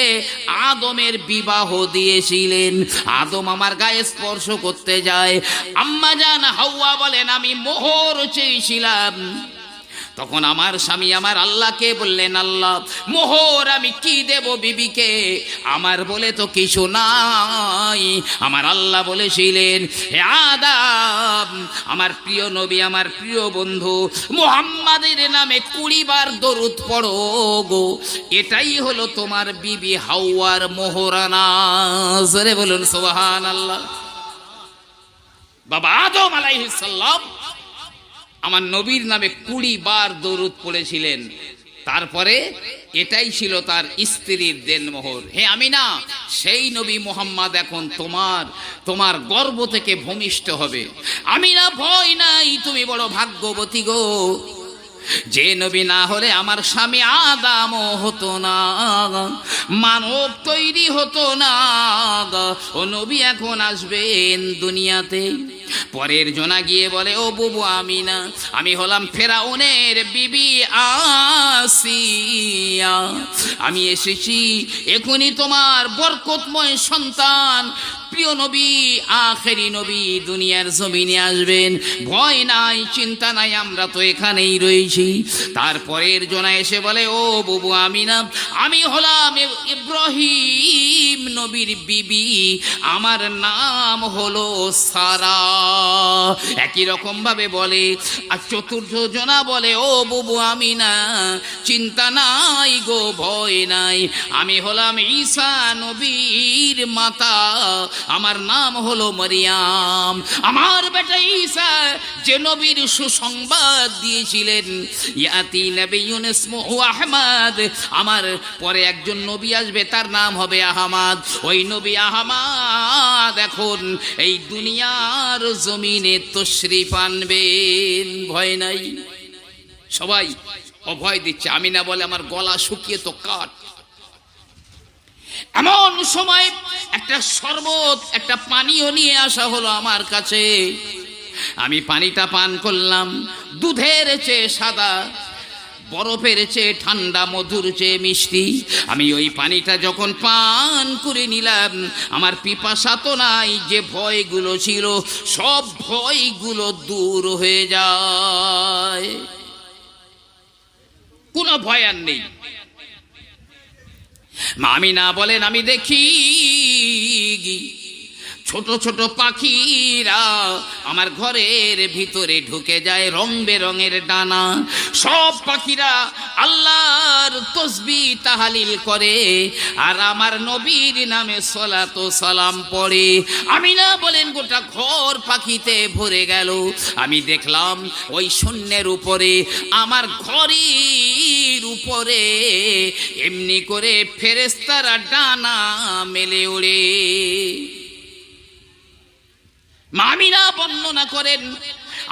আদমের বিবাহ দিয়েছিলেন, আদম আমার গায়ে স্পর্শ করতে যায়। আম্মা জান হাওয়া বলেন, আমি মোহর চেয়েছিলাম, তখন আমার স্বামী আমার আল্লাহকে বললেন, আল্লাহ মোহর আমি কি দেব বিবিকে, আমার বলে তো কিছু নাই। আমার আল্লাহ বলেছিলেন, হে আদম, আমার প্রিয় নবী, আমার প্রিয় বন্ধু মুহাম্মাদের নামে 20 বার দরুদ পড়ো গো, এটাই হলো তোমার বিবি হাওয়ার মোহরানা। জোরে বলুন সুবহানাল্লাহ। বাবা আদম আলাইহিস সালাম আমার নবীর নামে 20 বার দরুদ পড়েছিলেন, তারপরে এটাই ছিল তার স্ত্রীর দেনমোহর। হে আমিনা, সেই নবী মুহাম্মদ এখন তোমার গর্ভ থেকে ভূমিষ্ঠ হবে। আমিনা ভয় নাই, তুমি বড় ভাগ্যবতী গো, যে নবী না হলে আমার স্বামী আদমও হতো না, মানব তৈরি হতো না। ও নবী এখন আসবেন দুনিয়াতে। পরের জনা গিয়ে বলে, ও বুবু আমিনা, আমি হলাম ফেরাউনের বিবি আসিয়া, আমি এসেছি এখনই তোমার বরকতময় সন্তান প্রিয় নবী, আখেরি নবী দুনিয়ার জমিনে আসবেন, ভয় নাই, চিন্তা নাই, আমরা তো এখানেই রয়েছি। তারপরের জনা এসে বলে, ও বুবু আমিনা, আমি হলাম ইব্রাহিম নবীর বিবি, আমার নাম হলো সারা। একই রকম ভাবে বলে। আর চতুর্থ জনা বলে, ও বুবু আমিনা, চিন্তা নাই গো, ভয় নাই, আমি হলাম ঈসা নবীর মাতা, আমার নাম হলো মারিয়াম। আমার বেটা ঈসা যে নবীর সুসংবাদ দিয়েছিলেন, ইয়াতি নবিয়ুন ইসমুহু আহমদ, আমার পরে একজন নবী আসবে, তার নাম হবে আহমদ। ওই নবী আহমদ এখন এই দুনিয়ার জমিনে তশরিফ আনবেন। ভয় নাই, সবাই অভয় দিচ্ছে। আমিনা বলে, আমার গলা শুকিয়ে তো কাঠ। এমন সময় একটা শরবত, একটা পানীয় নিয়ে আসা হলো আমার কাছে। আমি পানিটা পান করলাম, দুধের চেয়ে সাদা, বরফের চেয়ে ঠান্ডা, মধুর চেয়ে মিষ্টি। আমি ওই পানিটা যখন পান করে নিলাম, আমার পিপাসা তো নাই, যে ভয়গুলো ছিল সব ভয়গুলো দূর হয়ে যায়, কোনো ভয় আর নেই। মা আমিনা বলেন, আমি দেখি ছোট ছোট পাখিরা আমার ঘরের ভিতরে ঢুকে যায়, রং বেরঙের ডানা। সব পাখিরা আল্লাহর তসবিহ তাহলিল করে আর আমার নবীর নামে সালাত ও সালাম পড়ে। আমিনা বলেন, গোটা ঘর পাখিতে ভরে গেল। আমি দেখলাম ওই শূন্যের উপরে, আমার ঘরের উপরে এমনি করে ফেরেশতারা ডানা মেলে ওড়ে। মা আমিনা বর্ণনা করেন,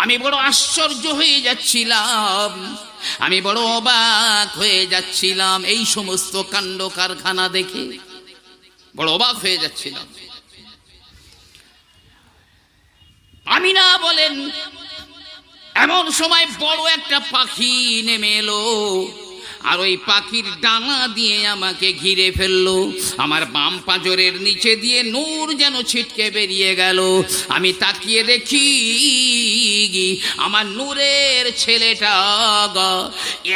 আমি বড় আশ্চর্য হয়ে যাচ্ছিলাম, আমি বড় অবাক হয়ে যাচ্ছিলাম এই সমস্ত কাণ্ড কারখানা দেখে, বড় অবাক হয়ে যাচ্ছিলাম। আমিনা বলেন, এমন সময় বড় একটা পাখি নেমে এলো আর ওই পাখির ডানা দিয়ে আমাকে ঘিরে ফেললো। আমার বাম পাঁজরের নিচে দিয়ে নূর যেন ছিটকে বেরিয়ে গেল। আমি তাকিয়ে দেখি আমার নূরের ছেলেটা,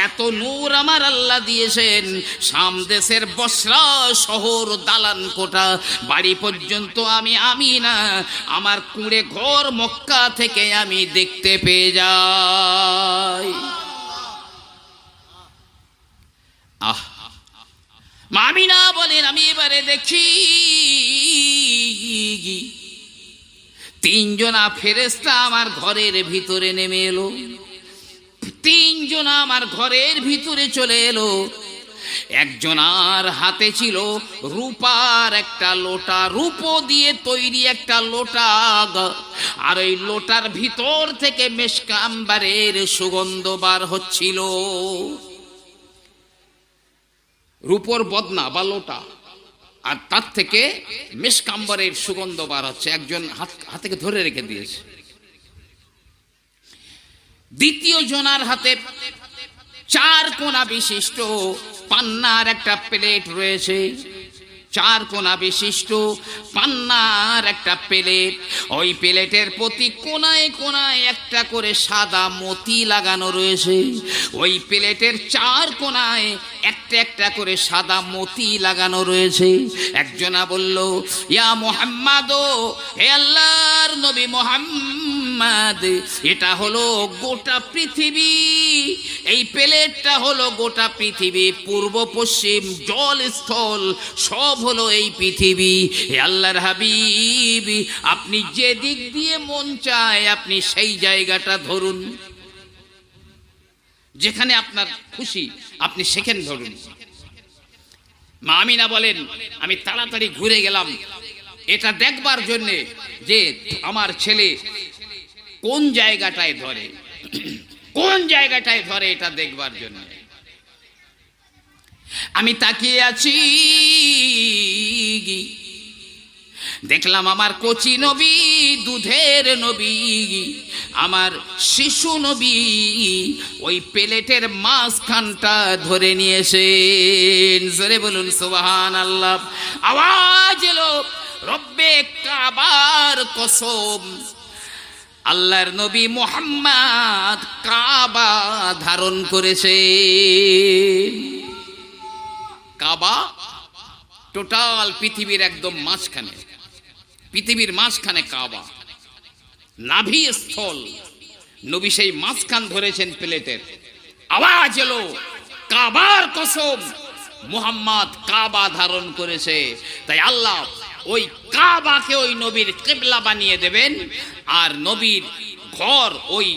এত নূর আমার আল্লাহ দিয়েছেন, সামদেশের বসরা শহর দালান কোটা বাড়ি পর্যন্ত আমি না আমার কুঁড়ে ঘর মক্কা থেকে আমি দেখতে পেয়ে যাই। আমিনা বলেন আমি এবারে দেখি তিনজনা ফেরেশতা আমার ঘরের ভিতরে নেমে এলো। তিনজনা আমার ঘরের ভিতরে চলে এলো। একজনার হাতে ছিল রূপার একটা লোটা, রূপো দিয়ে তৈরি একটা লোটা, আর ওই লোটার ভিতর থেকে মেশকা আম্বারের সুগন্ধ বার হচ্ছিল। রূপোর বদনা বা লোটা, আর তার থেকে মেশকা আম্বারের সুগন্ধ বার হচ্ছে। একজন হাতে ধরে রেখে দিয়েছে। দ্বিতীয় জনার হাতে 4 কোণা বিশিষ্ট পান্নার একটা প্লেট রয়েছে। 4 কোণা বিশিষ্ট পান্নার একটা প্লেট। ওই প্লেটের প্রতি কোণায় কোণায় একটা করে সাদা মতি লাগানো রয়েছে। ওই প্লেটের 4 কোণায় একটা একটা করে সাদা মতি লাগানো রয়েছে। একজনা বলল, ইয়া মুহাম্মাদ, হে আল্লাহর নবী মুহাম্মদ, এটা হলো গোটা পৃথিবী। এই প্লেটটা হলো গোটা পৃথিবী, পূর্ব পশ্চিম জল স্থল সব হলো এই পৃথিবী। হে আল্লাহর হাবিব, আপনি যে দিক দিয়ে মন চায় আপনি সেই জায়গাটা ধরুন, যেখানে আপনার খুশি আপনি সেখানে ধরুন। মা আমিনা বলেন আমি তাড়াতাড়ি ঘুরে গেলাম এটা দেখবার জন্যে যে আমার ছেলে কোন জায়গাটায় ধরে, কোন জায়গাটায় ধরে এটা দেখবার জন্য। আমি তাকিয়ে আছি, দেখলাম আমার কচি নবী, দুধের নবী, আমার শিশু নবী ওই প্লেটের মাঝখানটা ধরে নিয়েছেন। জোরে বলুন সুবহানাল্লাহ। আওয়াজ এলো, রব্বে কাবার কসম, আল্লাহর নবী মুহাম্মদ কাবা ধারণ করেছে। কাবা টোটাল পৃথিবীর একদম মাঝখানে, পৃথিবীর মাঝখানে কাবা, নাভি স্থল। নবী সেই মাঝখান ধরেছেন প্লেটের। আওয়াজ এলো, কাবার কসম, মুহাম্মদ কাবা ধারণ করেছে। তাই আল্লাহ ওই কাবাকে ওই নবীর কিবলা বানিয়ে দেবেন, আর নবীর ঘর ওই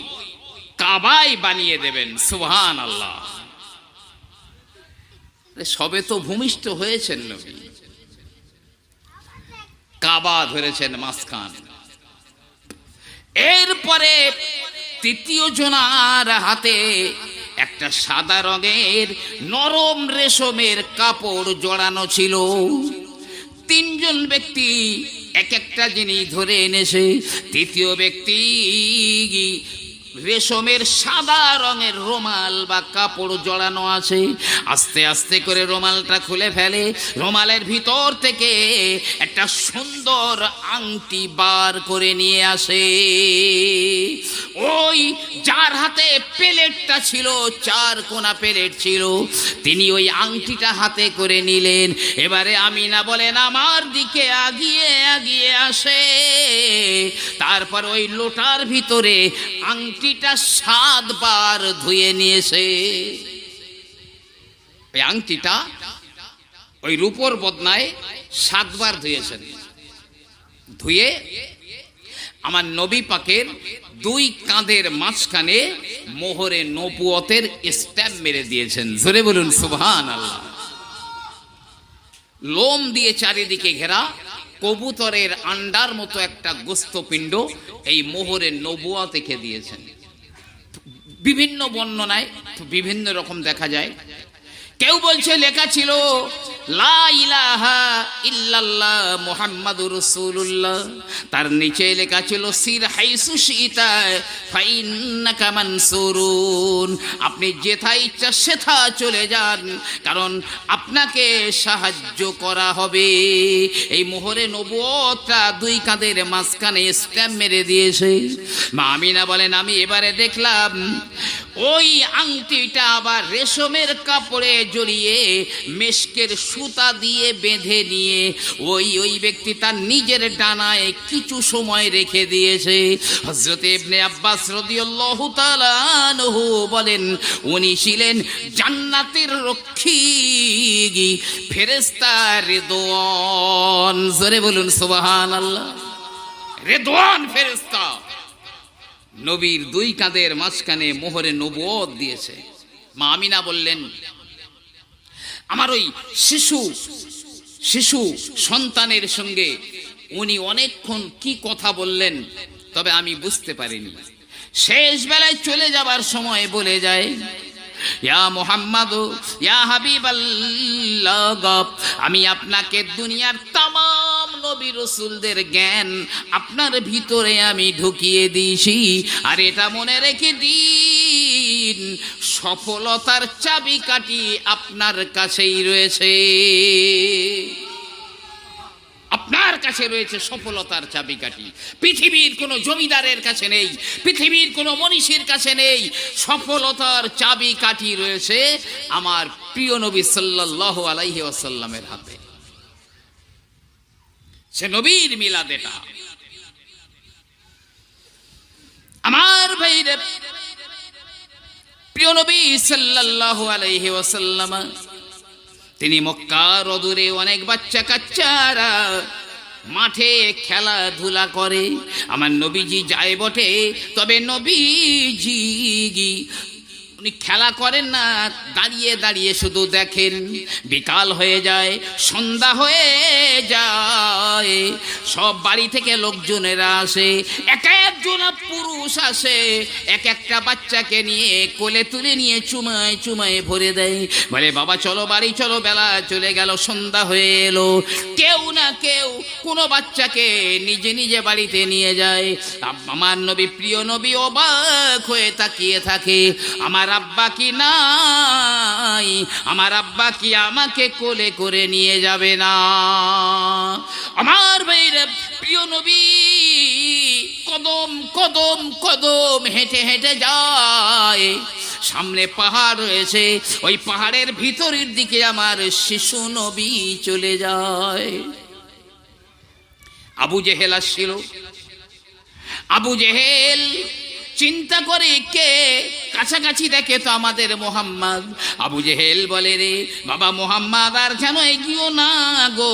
কাবাই বানিয়ে দেবেন। সুবহানাল্লাহ। সবে তো ভূমিষ্ঠ হয়েছেন নবী, কাবা ধরেছেন মাঝখান। এরপরে তৃতীয় জনার হাতে একটা সাদা রঙের নরম রেশমের কাপড় জড়ানো ছিল। 3 জন ব্যক্তি এক একটা জিনিস ধরে এনেছে। তৃতীয় ব্যক্তি রেশমের সাদা রঙের রুমাল বা কাপড় জড়ানো আছে। আস্তে আস্তে করে রুমালটা খুলে ফেলে। রুমালের ভিতর থেকে একটা সুন্দর আংটি বার করে নিয়ে আসে। ওই যার হাতে প্লেটটা ছিল, 4 কোণা প্লেট ছিল, তিনি ওই আংটিটা হাতে করে নিলেন। এবারে আমিনা বলেন আমার দিকে আগিয়ে আগিয়ে আসে। তারপর ওই লোটার ভিতরে আংটিটা 7 বার ধুয়ে নিয়েছে। ওই আংটিটা ওই রূপোর বদনায় 7 বার ধুয়েছেন। ধুয়ে আমার নবী পাকের 2 কাঁধের মাঝখানে মোহরে নবুয়তের স্ট্যাম্প মেরে দিয়েছেন। জোরে বলুন সুবহানাল্লাহ। লোম দিয়ে চারিদিকে ঘেরা কবুতরের আন্ডার মতো একটা গোস্তপিণ্ড এই মোহরে নবুয়ত এঁকে দিয়েছেন। বিভিন্ন বর্ণনায় বিভিন্ন রকম দেখা যায়। কেউ বলছে লেখা ছিল লা ইলাহা ইল্লাল্লাহ মুহাম্মাদুর রাসূলুল্লাহ, তার নিচে লেখা ছিল সির হাইসু শিতা ফাইন্নাকা মানসুরুন, আপনি যেথায় ইচ্ছা সেথা চলে যান, কারণ আপনাকে সাহায্য করা হবে। এই মোহরে নবুয়তটা দুই কাঁধের মাঝখানে স্ট্যাম্প মেরে দিয়েছে। মা আমিনা বলেন, আমি এবারে দেখলাম ওই আংটিটা আবার রেশমের কাপড়ে জড়িয়ে মেশকের সুতা দিয়ে বেঁধে নিয়ে ওই ব্যক্তি তার নিজের ডানায় কিছু সময় রেখে দিয়েছে। হযরত ইবনে আব্বাস রাদিয়াল্লাহু তাআলা আনহু বলেন, উনি ছিলেন জান্নাতের রক্ষী ফেরেশতা রিদওয়ান। জোরে বলুন সুবহানাল্লাহ। রিদওয়ান ফেরেশতা নবীর দুই কাঁধের মাঝখানে মোহরে নবুয়ত দিয়েছে। মা আমিনা বললেন, আমার ওই শিশু সন্তানের সঙ্গে উনি অনেকক্ষণ কি কথা বললেন, তবে আমি বুঝতে পারিনি। শেষ বেলায় চলে যাবার সময় বলে যায়, ইয়া মুহাম্মাদ ইয়া হাবিবাল্লাহ, আমি আপনাকে দুনিয়ার তামাম নবী রাসূলদের জ্ঞান আপনার ভিতরে আমি ঢুকিয়ে দিয়েছি, আর এটা মনে রেখে দিন, সফলতার চাবিকাঠি আপনার কাছেই রয়েছে। আপনার কাছে রয়েছে সফলতার চাবিকাঠি। পৃথিবীর কোনো জমিদারের কাছে নেই, পৃথিবীর কোনো মনীষীর কাছে নেই। সফলতার চাবিকাঠি রয়েছে আমার প্রিয় নবী সাল্লাল্লাহু আলাইহি ওয়াসাল্লামের হাতে। সে নবীর মিলাদ এটা। আমার ভাইরে, প্রিয় নবী সাল্লাল্লাহু আলাইহি ওয়াসাল্লাম, তিনি মক্কার অদূরে অনেক বাচ্চা কাচ্চারা মাঠে খেলাধুলা করে। আমার নবীজি যায় বটে, তবে নবীজি উনি খেলা করেন না, দাঁড়িয়ে দাঁড়িয়ে শুধু দেখেন। বিকাল হয়ে যায়, সন্ধ্যা হয়ে যায়, সব বাড়ি থেকে লোকজনেরা আসে, এক একজন পুরুষ আসে, এক একটা বাচ্চাকে নিয়ে কোলে তুলে নিয়ে চুমায় চুমায় ভরে দেয়। বলে, বাবা চলো বাড়ি চলো, বেলা চলে গেল, সন্ধ্যা হয়ে এলো। কেউ না কেউ কোনো বাচ্চাকে নিজে নিজে বাড়িতে নিয়ে যায়। আমার নবী, প্রিয় নবী অবাক হয়ে তাকিয়ে থাকে, আমার আব্বা কি নাই? আমার আব্বা কি আমাকে কোলে করে নিয়ে যাবে না? আমার ভাইরা, প্রিয় নবী কদম কদম কদম হেঁটে হেঁটে যায়। সামনে পাহাড় রয়েছে, ওই পাহাড়ের ভিতরের দিকে আমার শিশু নবী চলে যায়। আবু জেহেল আসছিল। আবু জেহেল চিন্তা করে, কে কাছাকাছি দেখে তো আমাদের মোহাম্মদ। আবু জেহেল বলে, রে বাবা মোহাম্মদ, আর যেন এগিয়েও না গো,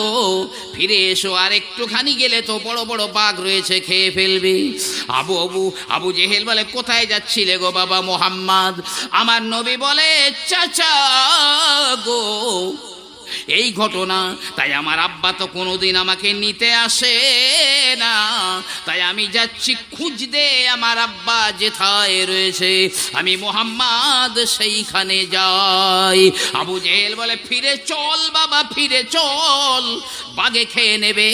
ফিরে এসো, আর একটুখানি গেলে তো বড় বড় বাঘ রয়েছে, খেয়ে ফেলবে। আবু জেহেল বলে, কোথায় যাচ্ছিলে গো বাবা মোহাম্মদ? আমার নবী বলে, চাচা গো, এই ঘটনা, তাই আমার আব্বা তো কোনোদিন আমাকে নিতে আসে না, তাই আমি যাচ্ছি খুঁজতে আমার আব্বা যেথায় রয়েছে, আমি মোহাম্মদ সেইখানে যাই। আবু জেহেল বলে, ফিরে চল বাবা, ফিরে চল, বাঘে খেয়ে নেবে।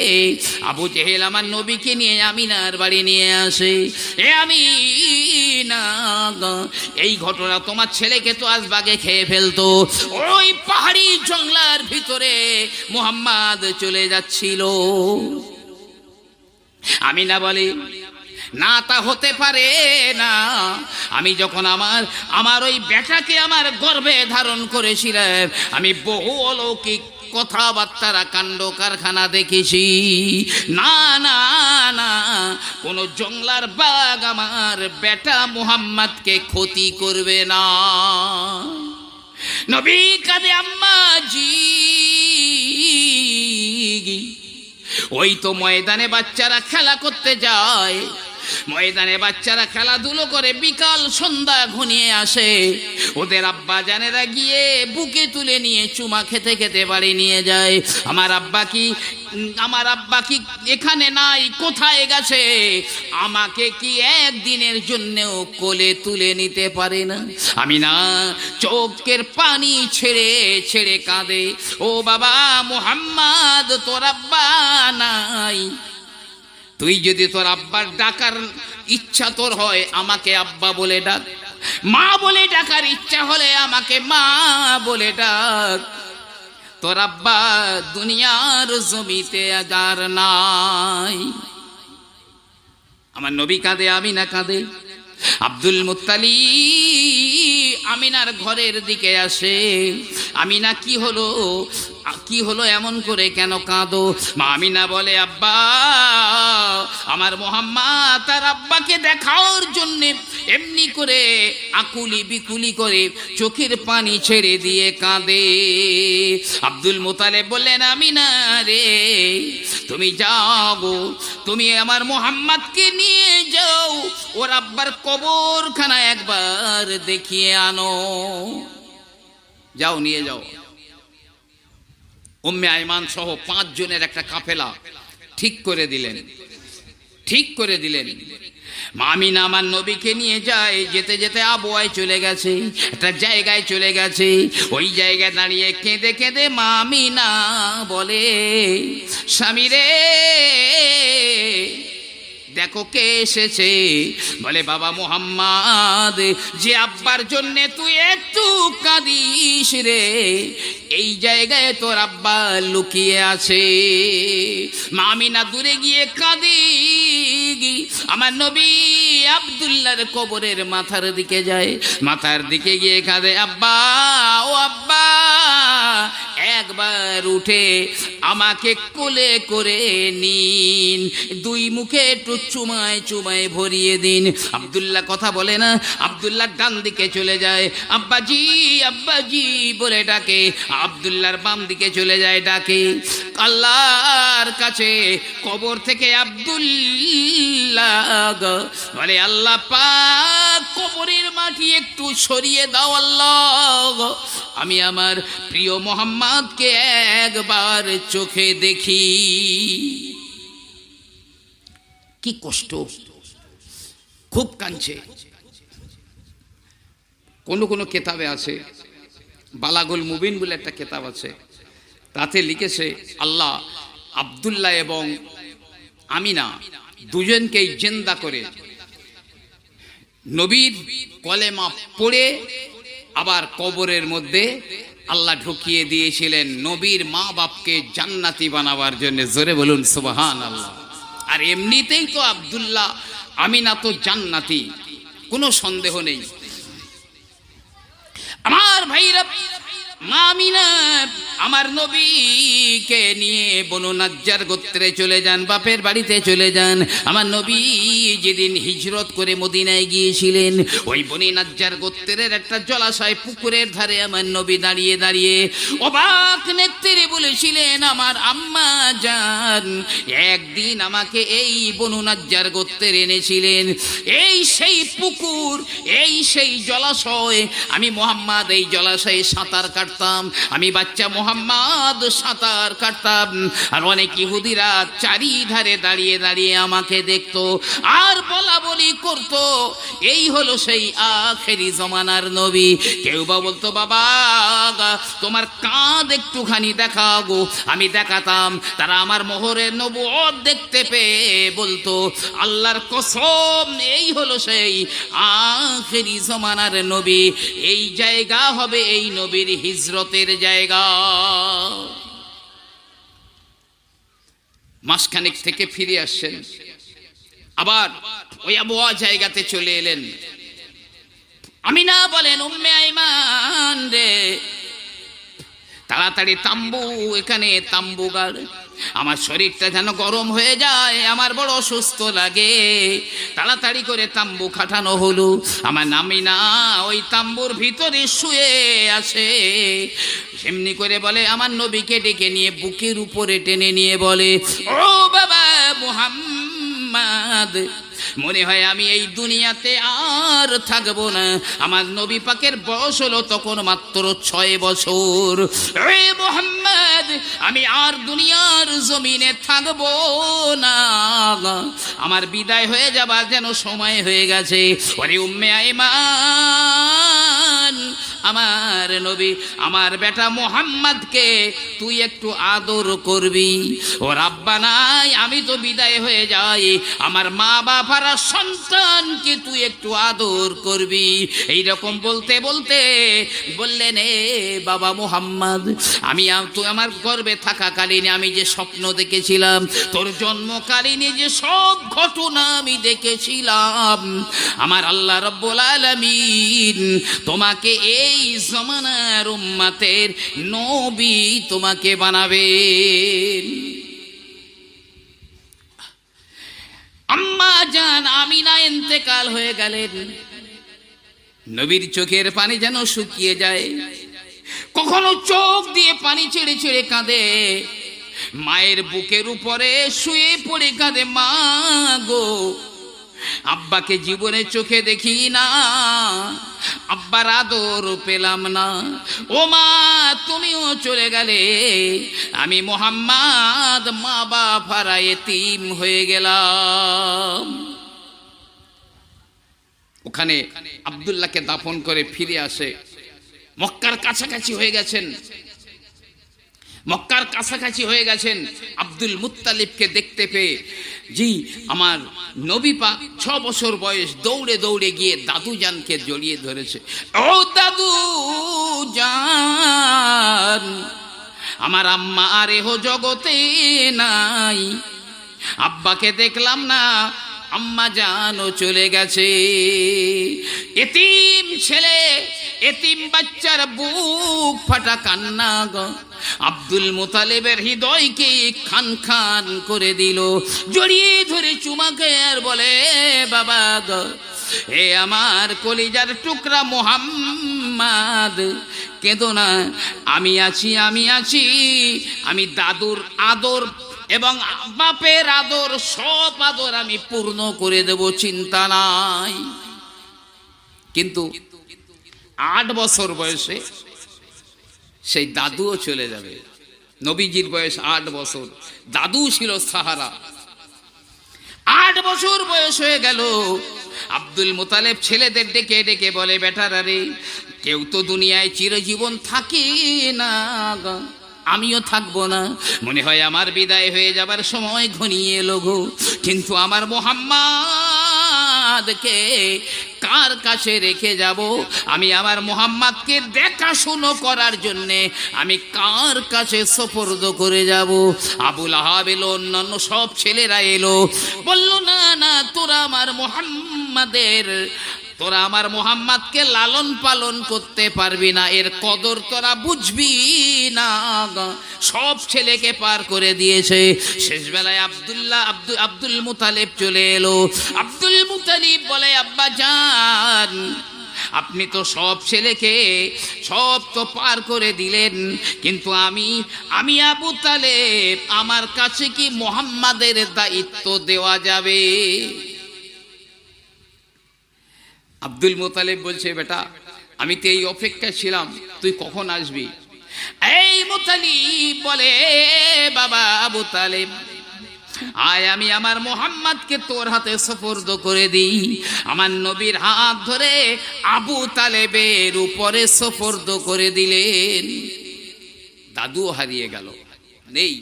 আবু জেহেল আমার নবীকে নিয়ে আমিনার বাড়ি নিয়ে আসে। আমিনা, এই ঘটনা, তোমার ছেলেকে তো আজ বাঘে খেয়ে ফেলতো। ওই পাহাড়ি জঙ্গলার ভিতরে মুহাম্মদ চলে যাচ্ছিল। আমিনা বলে, না, তা হতে পারে না। আমি যখন আমার ওই বেটাকে আমার গর্ভে ধারণ করেছিলাম, আমি বহু অলৌকিক কথাবার্তারা কাণ্ড কারখানা দেখেছি। না না না, কোন জঙ্গলার বাঘ আমার বেটা মুহাম্মদকে ক্ষতি করবে না। নবী কাঁদে, আম্মাজি, ওই তো ময়দানে বাচ্চারা খেলা করতে যায়, ময়দানে বাচ্চারা খেলাধুলো করে, বিকাল সন্ধ্যা ঘনিয়ে আসে, ওদের আব্বা জানেরা গিয়ে বুকে তুলে নিয়ে চুমা খেতে খেতে বাড়ি নিয়ে যায়। আমার আব্বা কি এখানে নাই, কোথায় গেছে? আমাকে কি একদিনের জন্যও কোলে তুলে নিতে পারে না? আমি না চোখের পানি ছেড়ে ছেড়ে কাঁদে, ও বাবা মুহাম্মদ, তোর আব্বা নাই। তুই যদি তোর আব্বার ডাকার ইচ্ছা তোর হয়, আমাকে আব্বা বলে ডাক। মা বলে ডাকার ইচ্ছা হলে আমাকে মা বলে ডাক। তোর আব্বা দুনিয়ার জমিতে আর নাই। আমার নবী কাঁদে, আমিনা কাঁদে। আব্দুল মুত্তালিব আমিনার ঘরের দিকে আসে। আমিনা, কি হলো এমন করে কেন কাঁদো? মা আমিনা বলে, আব্বা, আমার মুহাম্মদ তার আব্বাকে দেখার জন্য এমনি করে আকুলি বিকুলি করে চোখের পানি ছেড়ে দিয়ে কাঁদে। আব্দুল মুত্তালিব বললেন, আমিনা রে, তুমি যাও, তুমি আমার মুহাম্মদকে নিয়ে যাও, ওর আব্বার কবরখানা একবার দেখিয়ে আনো। যাও, নিয়ে যাও। উম্মে আইমান সহ 5 জনের একটা কাফেলা ঠিক করে দিলেন। মা আমিনা আমার নবীকে নিয়ে যায়। যেতে যেতে আবওয়ায় চলে গেছে, একটা জায়গায় চলে গেছে। ওই জায়গায় দাঁড়িয়ে কেঁদে কেঁদে মা আমিনা বলে, স্বামী রে, দেখো কে এসেছে। বলে, বাবা মুহাম্মদ, যে আব্বার জন্য তুই একটু কাঁদিস রে, এই জায়গায় তোর আব্বা লুকিয়ে আছে। মা আমিনা দূরে গিয়ে কাঁদি। আমার নবী আব্দুল্লাহর কবরের মাথার দিকে যায়, মাথার দিকে গিয়ে কাঁদে, আব্বা, ও আব্বা, একবার উঠে আমাকে কোলে করে নিন, 2 মুখে একটু চুমায় চুমায় ভরিয়ে দিন। আব্দুল্লাহ কথা বলে না, আব্দুল্লাহ ডান দিকে চলে যায়, আব্বাজি আব্বাজি বলে ডাকে। আব্দুল্লাহর বাম দিকে চলে যায়, ডাকে। আল্লাহর কাছে কবর থেকে আব্দুল্লাহ বলে, আল্লাহ পাক, কবরের মাটি একটু সরিয়ে দাও আল্লাহ, আমি আমার প্রিয় মুহাম্মদকে একবার চোখে দেখি। কি কষ্ট, খুব কাঁদছে। কোন কোন কেতাবে আছে, বালাগুল মুবিন বলে একটা কেতাব আছে, তাতে লিখেছে আল্লাহ আব্দুল্লাহ এবং আমিনা দুজনকেই জিন্দা করে নবীর কলেমা পড়ে আবার কবরের মধ্যে আল্লাহ ঢুকিয়ে দিয়েছিলেন নবীর মা বাপকে জান্নাতি বানাবার জন্য। জোরে বলুন সুবহানাল্লাহ। আর এমনিতেই তো আব্দুল্লাহ আমিনা তো জান্নাতি, কোনো সন্দেহ নেই। আমার ভাইরা, মা আমিনা আমার নবীকে নিয়ে বনু নাজ্জার গোত্রে চলে যান, বাপের বাড়িতে চলে যান। আমার নবী যেদিন হিজরত করে মদিনায় গিয়েছিলেন, ওই বনু নাজ্জার গোত্রের একটা জলাশয় পুকুরের ধারে আমার নবী দাঁড়িয়ে দাঁড়িয়ে অবাক নেত্রে বলেছিলেন, আমার আম্মা জান একদিন আমাকে এই বনু নাজ্জার গোত্রে এনেছিলেন, এই সেই পুকুর, এই সেই জলাশয়, আমি মুহাম্মদ এই জলাশয়ে সাঁতার কাটতাম, আমি বাচ্চা মুহাম্মদ সাঁতার কাটতাম। আর অনেক ইহুদিরা চারিধারে দাঁড়িয়ে দাঁড়িয়ে আমাকে দেখতো আর বলা বলি করতো, এই হলো সেই আখেরি জমানার নবী। কেউ বা বলতো, বাবা তোমার কাঁধ একটুখানি দেখাও গো, আমি দেখাতাম। তারা আমার মোহরের নবুয়ত দেখতে পেয়ে বলতো, আল্লাহর কসম, এই হলো সেই আখেরি জমানার নবী, এই জায়গা হবে এই নবীর হিজরতের জায়গা। মাসখানেক থেকে ফিরে আসছেন, আবার ওই আবওয়া জায়গাতে চলে এলেন। আমিনা বলেন, উম্মে আইমান রে, তাড়াতাড়ি তাম্বু, এখানে তাম্বু গাড়, আমার শরীরটা যেন গরম হয়ে যায়, আমার বড় অসুস্থ লাগে। তাড়াতাড়ি করে তাম্বু খাটানো হলো। আমার আমিনা ওই তাম্বুর ভিতরে শুয়ে আছে। এমনি করে বলে, আমার নবীকে ডেকে নিয়ে বুকের উপরে টেনে নিয়ে বলে, ও বাবা মুহাম্মদ, মনে হয় আমি এই দুনিয়াতে আর থাকবো না। আমার নবী পাকের বয়স হলো তখন মাত্র 6 বছর। এ মুহাম্মদ, আমি আর দুনিয়ার জমিনে থাকবো না, আমার বিদায় হয়ে যাবার যেন সময় হয়ে গেছে। ওরে উম্মে আইমান, আমার নবী, আমার বেটা মুহাম্মদকে তুই একটু আদর করবি। ও রাব্বা নাই, আমি তো বিদায় হয়ে যাই, আমার মা বাবারা সন্তানকে তুই একটু আদর করবি। এই রকম বলতে বলতে বললেন, এ বাবা মুহাম্মদ, আমি তো আমার গর্ভে থাকাকালীন আমি যে স্বপ্ন দেখেছিলাম, তোর জন্মকালীন যে সব ঘটনা আমি দেখেছিলাম, আমার আল্লাহ রাব্বুল আলামিন তোমাকে এই জমানার উম্মতের নবী তোমাকে বানাবেন। আম্মা জান আমিনা ইন্তেকাল হয়ে গেলেন। নবীর চোখের পানি যেন শুকিয়ে যায়, কখনো চোখ দিয়ে পানি ছেড়ে ছেড়ে কাঁদে। মায়ের বুকের উপরে শুয়ে পড়ে কাঁদে, মা গো, আব্বাকে জীবনে চোখে দেখি না, আব্বার আদর পেলাম না। ও মা, তুমিও চলে গেলে, আমি মুহাম্মদ মা বাবারা এতিম হয়ে গেলাম। ওখানে আব্দুল্লাহকে দাফন করে ফিরে আসে। মক্কার কাছাকাছি হয়ে গেছেন, মক্কার কাছাকাছি হয়ে গেছেন। আব্দুল মুত্তালিবকে দেখতে পেয়ে, জি আমার নবী পাক 6 বছর বয়স, দৌড়ে দৌড়ে গিয়ে দাদু জানকে জড়িয়ে ধরেছে। ও দাদু জান, আমার আম্মা আর এহ জগতে নাই, আব্বাকে দেখলাম না, আম্মা জানও চলে গেছে। এতিম ছেলে, এতিম বাচ্চার বুক ফাটা কান্না গো আব্দুল মুতালিবের হৃদয়কে খান খান করে দিল। জড়িয়ে ধরে চুমা খেয়ে আর বলে, বাবা গো, হে আমার কলিজার টুকরা মুহাম্মদ, কেঁদো না, আমি আছি, আমি আছি, আমি দাদুর আদর এবং বাপের আদর, সব আদর আমি পূর্ণ করে দেব, চিন্তা নাই। কিন্তু 8 বছর বয়সে সেই দাদুও চলে যাবে। নবীজির বয়স 8 বছর, দাদু ছিল সাহারা। 8 বছর বয়স হয়ে গেল। আব্দুল মুতালিব ছেলেদের ডেকে ডেকে বলে, বেটারা রে, কেউ তো দুনিয়ায় চিরজীবন থাকে না, আমিও থাকবো না, মনে হয় আমার বিদায় হয়ে যাবার সময় ঘনিয়ে এলো গো। কিন্তু আমার মুহাম্মদকে কার কাছে রেখে যাব? আমি আমার মুহাম্মদকে দেখাশুনো করার জন্যে আমি কার কাছে সুপর্দ করে যাব? আবুল আহাব এলো, অন্যান্য সব ছেলেরা এলো, বলল, না না, তোরা আমার মুহাম্মদকে লালন পালন করতে পারবি না, এর কদর তোরা বুঝবি না। সব ছেলেকে পার করে দিয়েছে। শেষ বেলায় আব্দুল মুতালিব চলে এলো। আব্দুল মুতালিব বলে, আব্বা জান, আপনি তো সব ছেলেকে সব তো পার করে দিলেন, কিন্তু আমি আবু তালেব, আমার কাছে কি মুহাম্মাদের দায়িত্ব দেওয়া যাবে? আব্দুল মুতালিব বলছে, বেটা, আমি তো এই অপেক্ষায় ছিলাম, তুই কখন আসবি? এই মুতালিব বলে, বাবা আবু তালেব, আয় আমি আমার মুহাম্মদকে তোর হাতে সুপর্দ করে দিই। আমার নবীর হাত ধরে আবু তালেবের উপরে সুপর্দ করে দিলেন। দাদু হারিয়ে গেল, নেই।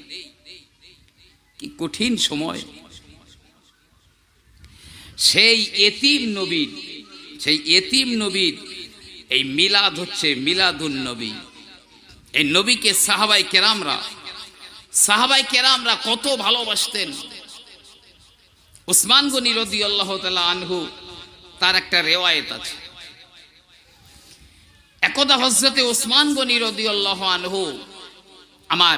কি কঠিন সময়। সেই এতিম নবীর এই মিলাদ হচ্ছে মিলাদুন নবী। এই নবীকে সাহাবায়ে কেরামরা কত ভালোবাসতেন। উসমান গনি রাদিয়াল্লাহু তাআলা আনহু, তার একটা রিওয়ায়াত আছে। একদা হযরতে উসমান গনি রাদিয়াল্লাহু আনহু আমার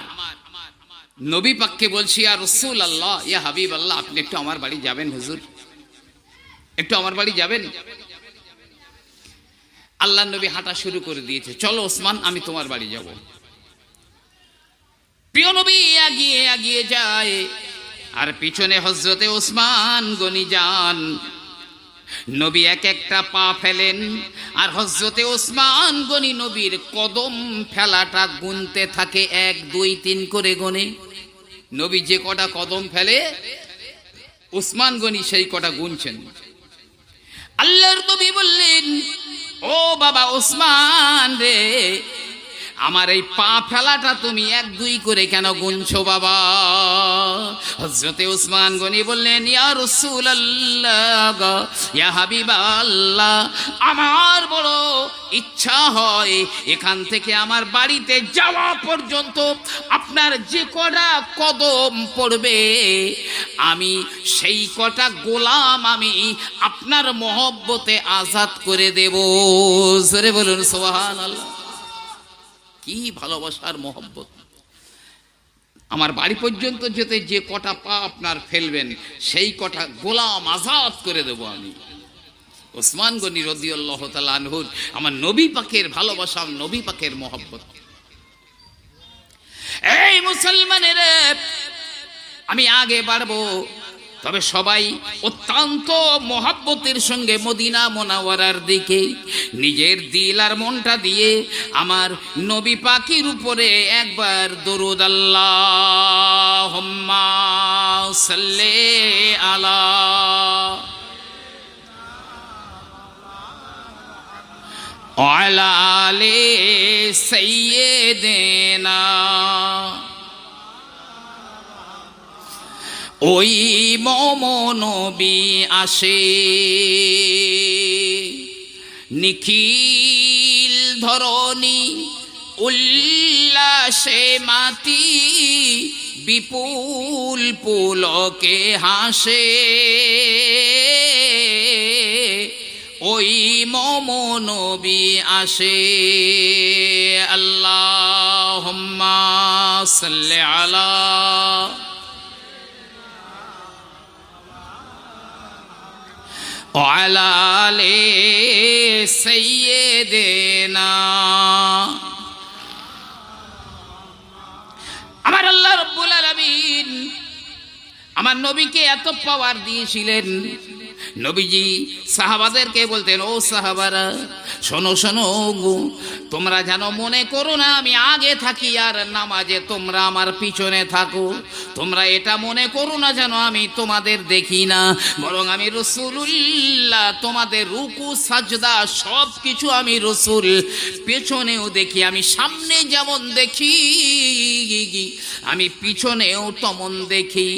নবী পাককে বলছি, ইয়া রাসূলুল্লাহ, ইয়া হাবিবাল্লাহ, আপনি একটু আমার বাড়ি যাবেন হুজুর, একটু আমার বাড়ি যাবেন? আল্লাহর নবী হাঁটা শুরু করে দিয়েছে, চলো ওসমান, আমি তোমার বাড়ি যাব। প্রিয় নবী এগিয়ে যায়। আর পিছনে হযরতে ওসমান গনি যান। নবী এক একটা পা ফেলেন আর হযরতে ওসমান গনি নবীর কদম ফেলাটা গুনতে থাকে, 1 2 3 করে গনে। নবী যে কটা কদম ফেলে ওসমান গনি সেই কটা গুনছেন। আল্লাহর নবী বললেন, ও বাবা ওসমান রে, আমার এই পা ফেলাটা তুমি 1 2 করে কেন গুনছো বাবা? হযরতে ওসমান গনি বললেন, ইয়া রাসূলুল্লাহ, ইয়া হাবিবাল্লাহ, আমার বড় ইচ্ছা হয় এখান থেকে আমার বাড়িতে যাওয়া পর্যন্ত আপনার যে কটা কদম পড়বে আমি সেই কটা গোলাম আমি আপনার মহব্বতে আজাদ করে দেব। জোরে বলুন সুবহানাল্লাহ। কি ভালোবাসার মহব্বত! আমার বাড়ি পর্যন্ত যেতে যে কটা পা আপনার ফেলবেন সেই কটা গোলাম আজাদ করে দেব আমি। ওসমান গনি রাদিয়াল্লাহু তাআলা আনহু আমার নবী পাকের ভালোবাসা, নবী পাকের মহব্বত। এই মুসলমানের, আমি আগে বাড়বো, তবে সবাই অত্যন্ত মহব্বতের সঙ্গে মদিনা মুনাওয়ারার দিকে নিজের দিল আর মনটা দিয়ে আমার নবী পাকের উপরে একবার দরুদ আল্লাহুম্মা সাল্লি আলা ওয়ালা আলি সাইয়্যিদিনা। ওই নবী আসে নিখিল ধরণী উল্লাসে মাতি বিপুল পুলকে হাসে। ওই নবী আসে। আল্লাহুম্মা সাল্লি আলা ওয়ালা আলি সাইয়্যিদিনা। আমার আল্লাহ রাব্বুল আলামিন আমার নবীকে এত পাওয়ার দিয়েছিলেন, নবীজি সাহাবাদেরকে বলতেন, ও সাহাবারা শোনো শোনো গো, তোমরা যেন মনে করো না আমি আগে থাকি আর নামাজে তোমরা আমার পিছনে থাকো। তোমরা এটা মনে করো না যেন আমি তোমাদের দেখি না, বরং আমি রাসূলুল্লাহ তোমাদের রুকু সাজদা সব কিছু আমি রাসূল পেছনেও দেখি। আমি সামনে যেমন দেখি আমি পিছনেও তেমন দেখি।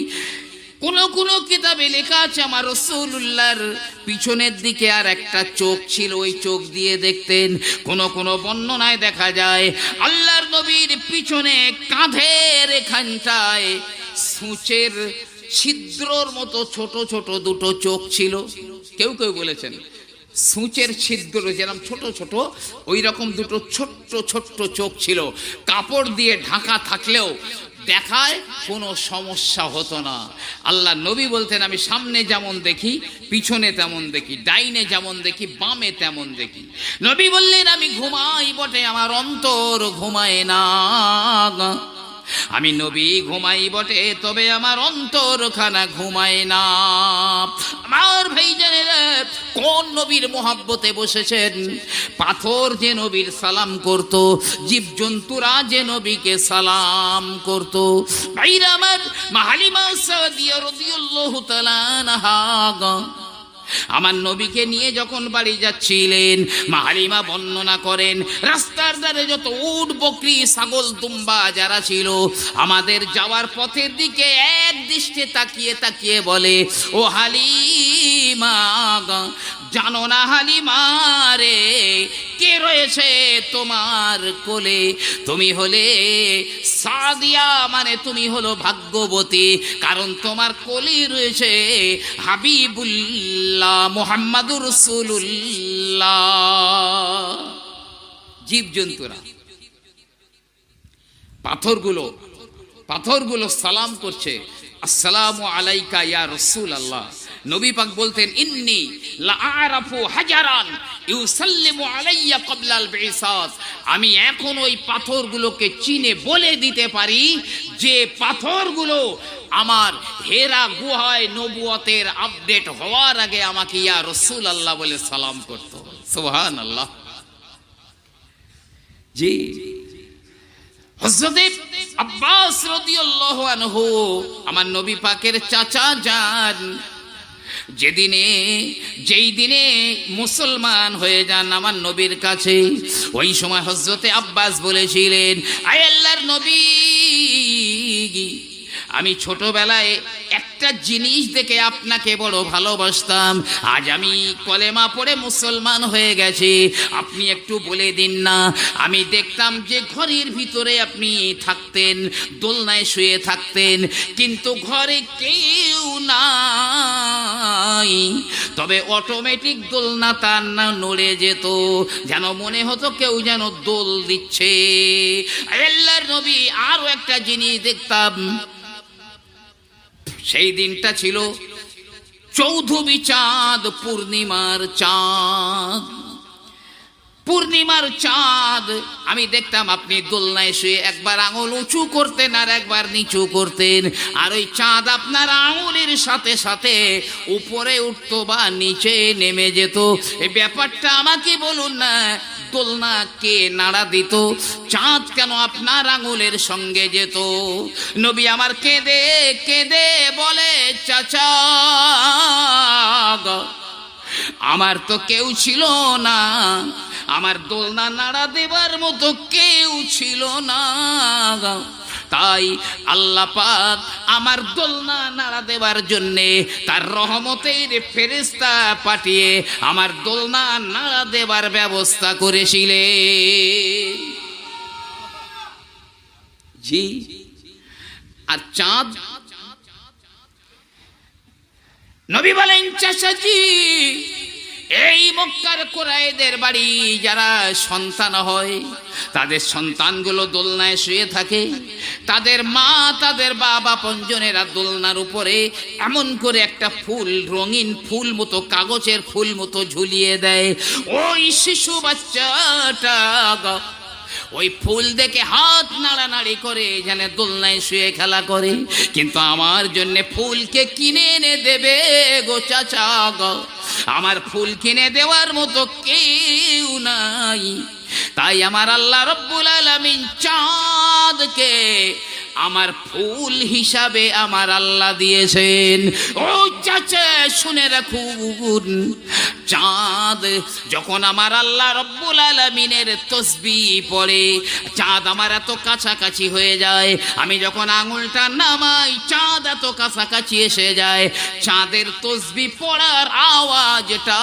কোন কিতাবে লেখা আছে আমার রাসূলুল্লাহর পিছনের দিকে আর একটা চোখ ছিল, ওই চোখ দিয়ে দেখতেন। কোন বর্ণনায় দেখা যায় আল্লাহর নবীর পিছনে কাঁধের এখানটায় সূচের ছিদ্রর মতো ছোট ছোট দুটো চোখ ছিল। কেউ বলেছেন সূচের ছিদ্র যেরকম ছোট ছোট ওই রকম দুটো ছোট্ট ছোট্ট চোখ ছিল। কাপড় দিয়ে ঢাকা থাকলেও দেখায় কোনো সমস্যা হতো না। আল্লাহ নবী বলতেন আমি সামনে যেমন দেখি পিছনে তেমন দেখি, ডাইনে যেমন দেখি বামে তেমন দেখি। নবী বললেন আমি ঘুমাই বটে আমার অন্তর ঘুমায় না। আমি নবী ঘুমাই বটে তবে আমার অন্তরখানা ঘুমায় না। আমার ভাইজানেরা, কোন নবীর মোহাব্বতে বসেছেন? পাথর যে নবীর সালাম করত, জীবজন্তুরা যে নবীকে সালাম করত। ভাইরা আমার, মা হালিমা সাদিয়া রাদিয়াল্লাহু তাআলা আনহা আমার নবীকে নিয়ে যখন বাড়ি যাচ্ছিলেন, মা হালিমা বর্ণনা করেন রাস্তার ধারে যত উট বকরি ছাগল দুম্বা যারা ছিল আমাদের যাওয়ার পথের দিকে এক দৃষ্টে তাকিয়ে তাকিয়ে বলে, ও হালিমা, জানো না হালিমা রে, কে রয়েছে তোমার কোলে? তুমি হলে সাদিয়া, মানে তুমি হলো ভাগ্যবতী, কারণ তোমার কোলে রয়েছে হাবিবুল্লাহ মুহাম্মাদুর রাসূলুল্লাহ। জীবজন্তুরা পাথরগুলো সালাম করছে, আসসালামু আলাইকা ইয়া রাসূলুল্লাহ। নবী পাক বলতেন ইন্নী লা আরাফু হাজারান ইউসাল্লিমু আলাইয়া ক্বাবলা আল বিসাত। আমি এখন ওই পাথরগুলোকে চিনে বলে দিতে পারি যে পাথরগুলো আমার হেরা গুহায় নবুয়তের আপডেট হওয়ার আগে আমাকে ইয়া রাসূলুল্লাহ বলে সালাম করত। সুবহানাল্লাহ। জি, হযরত আব্বাস রাদিয়াল্লাহু আনহু আমার নবী পাকের চাচা যান, যেই দিনে মুসলমান হয়ে যান আমার নবীর কাছে, ওই সময় হযরতে আব্বাস বলেছিলেন, আয় আল্লাহর নবী, আমি ছোটবেলায় একটা জিনিস দেখে আপনাকে বড় ভালোবাসতাম, আজ আমি কলেমা পড়ে মুসলমান হয়ে গেছি, আপনি একটু বলে দিন না। আমি দেখতাম যে ঘরের ভিতরে আপনি থাকতেন, দোলনায় শুয়ে থাকতেন, কিন্তু ঘরে কেউ নাই, তবে অটোমেটিক দোলনা তার না নড়ে যেত, যেন মনে হতো কেউ যেন দোল দিচ্ছে। আল্লাহর নবী আরো একটা জিনিস দেখতাম, সেই দিনটা ছিল চৌধুরী চাঁদ, পূর্ণিমার চাঁদ। আমি দেখতাম আপনি দোলনায় শুয়ে একবার আঙুল উঁচু করতেন আর একবার নিচু করতেন, আর ওই চাঁদ আপনার আঙুলের সাথে সাথে উপরে উঠতো বা নিচে নেমে যেত। এই ব্যাপারটা আমাকে বলুন না, দোলনা কে নাড়া দিত? চাঁদ কেন আপনার আঙুলের সঙ্গে যেত? নবী আমার কেঁদে কেঁদে বলে, চাচা আমার তো কেউ ছিল না, আমার দোলনা নাড়া দেবার মতো কেউ ছিল না, তাই আল্লাহ পাক আমার দোলনা নাড়া দেবার জন্যে তার রহমতের ফেরেশতা পাঠিয়ে আমার দোলনা নাড়া দেবার ব্যবস্থা করেছিলেন। জি, আর চাঁদ, নবী বলেন, চাচাজি এই মক্কার কুরাইশদের বাড়ি যারা সন্তান হয়, তাদের সন্তানগুলো দোলনায় শুয়ে থাকে, তাদের মা তাদের বাবা পঞ্জনেরা দোলনার উপরে এমন করে একটা ফুল, রঙিন ফুল মতো, কাগজের ফুল মতো ঝুলিয়ে দেয়। ওই শিশু বাচ্চাটা ওই ফুল দেখে হাত নাড়ানাড়ি করে, যেন দোলনায় শুয়ে খেলা করে। কিন্তু আমার জন্য ফুলকে কিনে এনে দেবে গো চাচা গো, আমার ফুল কিনে দেওয়ার মতো কেউ নাই। তাই আমার আল্লাহ রব্বুল আলামিন চাঁদকে আমার ফুল হিসাবে আমার আল্লাহ দিয়েছেন। ও চাচা শুনে রাখুন, চাঁদ যখন আমার আল্লাহ রব্বুল আলামিনের তসবিহ পড়ে, চাঁদ আমার এত কাছাকাছি হয়ে যায়, আমি যখন আঙুলটা নামাই চাঁদ এত কাছাকাছি এসে যায়, চাঁদের তসবিহ পড়ার আওয়াজটা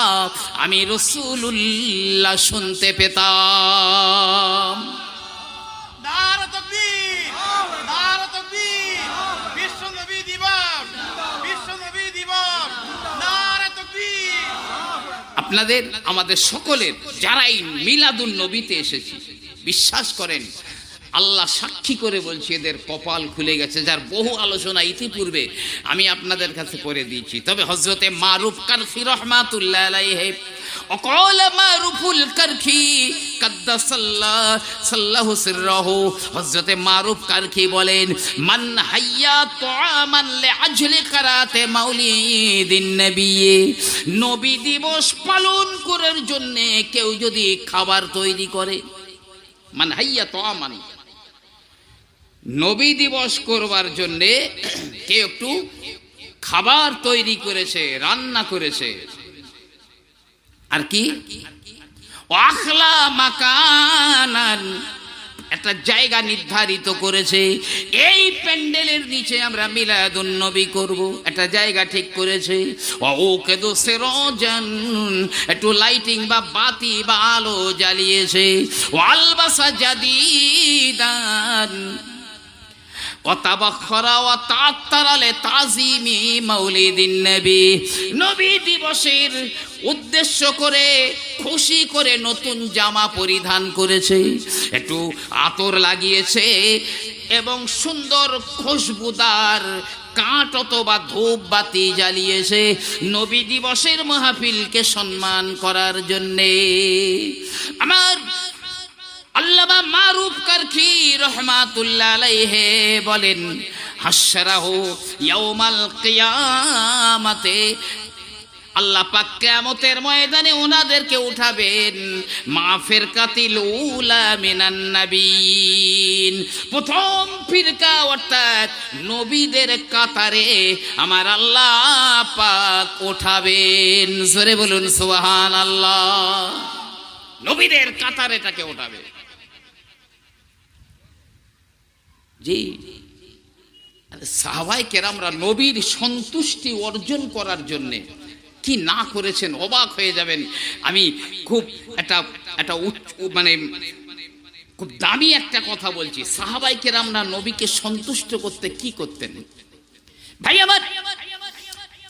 আমি রাসূলুল্লাহ শুনতে পেতাম। আপনাদের আমাদের সকলের যারা এই মিলাদুন নবীতে এসেছি, বিশ্বাস করেন আল্লাহ সাক্ষী করে বলছি, এদের কপাল খুলে গেছে, যার বহু আলোচনা ইতিপূর্বে আমি আপনাদের কাছে করে দিয়েছি। তবে হযরতে মারুফ কারখী রাহমাতুল্লাহ আলাইহি অকল মারুফুল কারখী কাদ্দাসাল্লাহু সিররাহু, হযরতে মারুফ কারখী বলেন, মান হাইয়া তুআমান লিআজলি কারাতে মাউলিদিন নবী, নবী দিবস পালন করার জন্য কেউ যদি খাবার তৈরি করে, মান হাইয়া তুআমান, নবী দিবস করবার জন্য কেউ একটু খাবার তৈরি করেছে, রান্না করেছে, আর কি আখলা মাকানান, একটা জায়গা নির্ধারিত করেছে, এই প্যান্ডেলের নিচে আমরা মিলাদুন নবী করব, একটা জায়গা ঠিক করেছে। ওকেদো সিরাজান, একটু লাইটিং বা বাতি বা আলো জ্বালিয়েছে। ওয়ালবাসা জাদিদান নবী দিবসের উদ্দেশ্য করে খুশি করে নতুন জামা পরিধান করেছে, একটু আতর লাগিয়েছে এবং সুন্দর খুশবুদার কাঠ অথবা ধূপ বাতি জ্বালিয়েছে নবী দিবসের মাহফিলকে সম্মান করার জন্যে। আমার আল্লামা মারুফ কারখী রাহমাতুল্লাহ আলাইহি বলেন, হাশরাহু ইয়াউমাল কিয়ামাতে, আল্লাহ পাক কিয়ামতের ময়দানে ওনাদেরকে উঠাবেন মাফের কাতিল উলা মিনান নবীন, প্রথম ফিরকা অর্থাৎ নবীদের কাতারে আমার আল্লাহ পাক উঠাবেন। জোরে বলুন সুবহানাল্লাহ। নবীদের কাতারে তাকে উঠাবে। জি, সাহাবায়ে কেরামরা নবীর সন্তুষ্টি অর্জন করার জন্য কি না করেছেন, অবাক হয়ে যাবেন। আমি খুব একটা মানে খুব দামি একটা কথা বলছি। সাহাবায়ে কেরামরা নবীকে সন্তুষ্ট করতে কি করতেন ভাই আমার?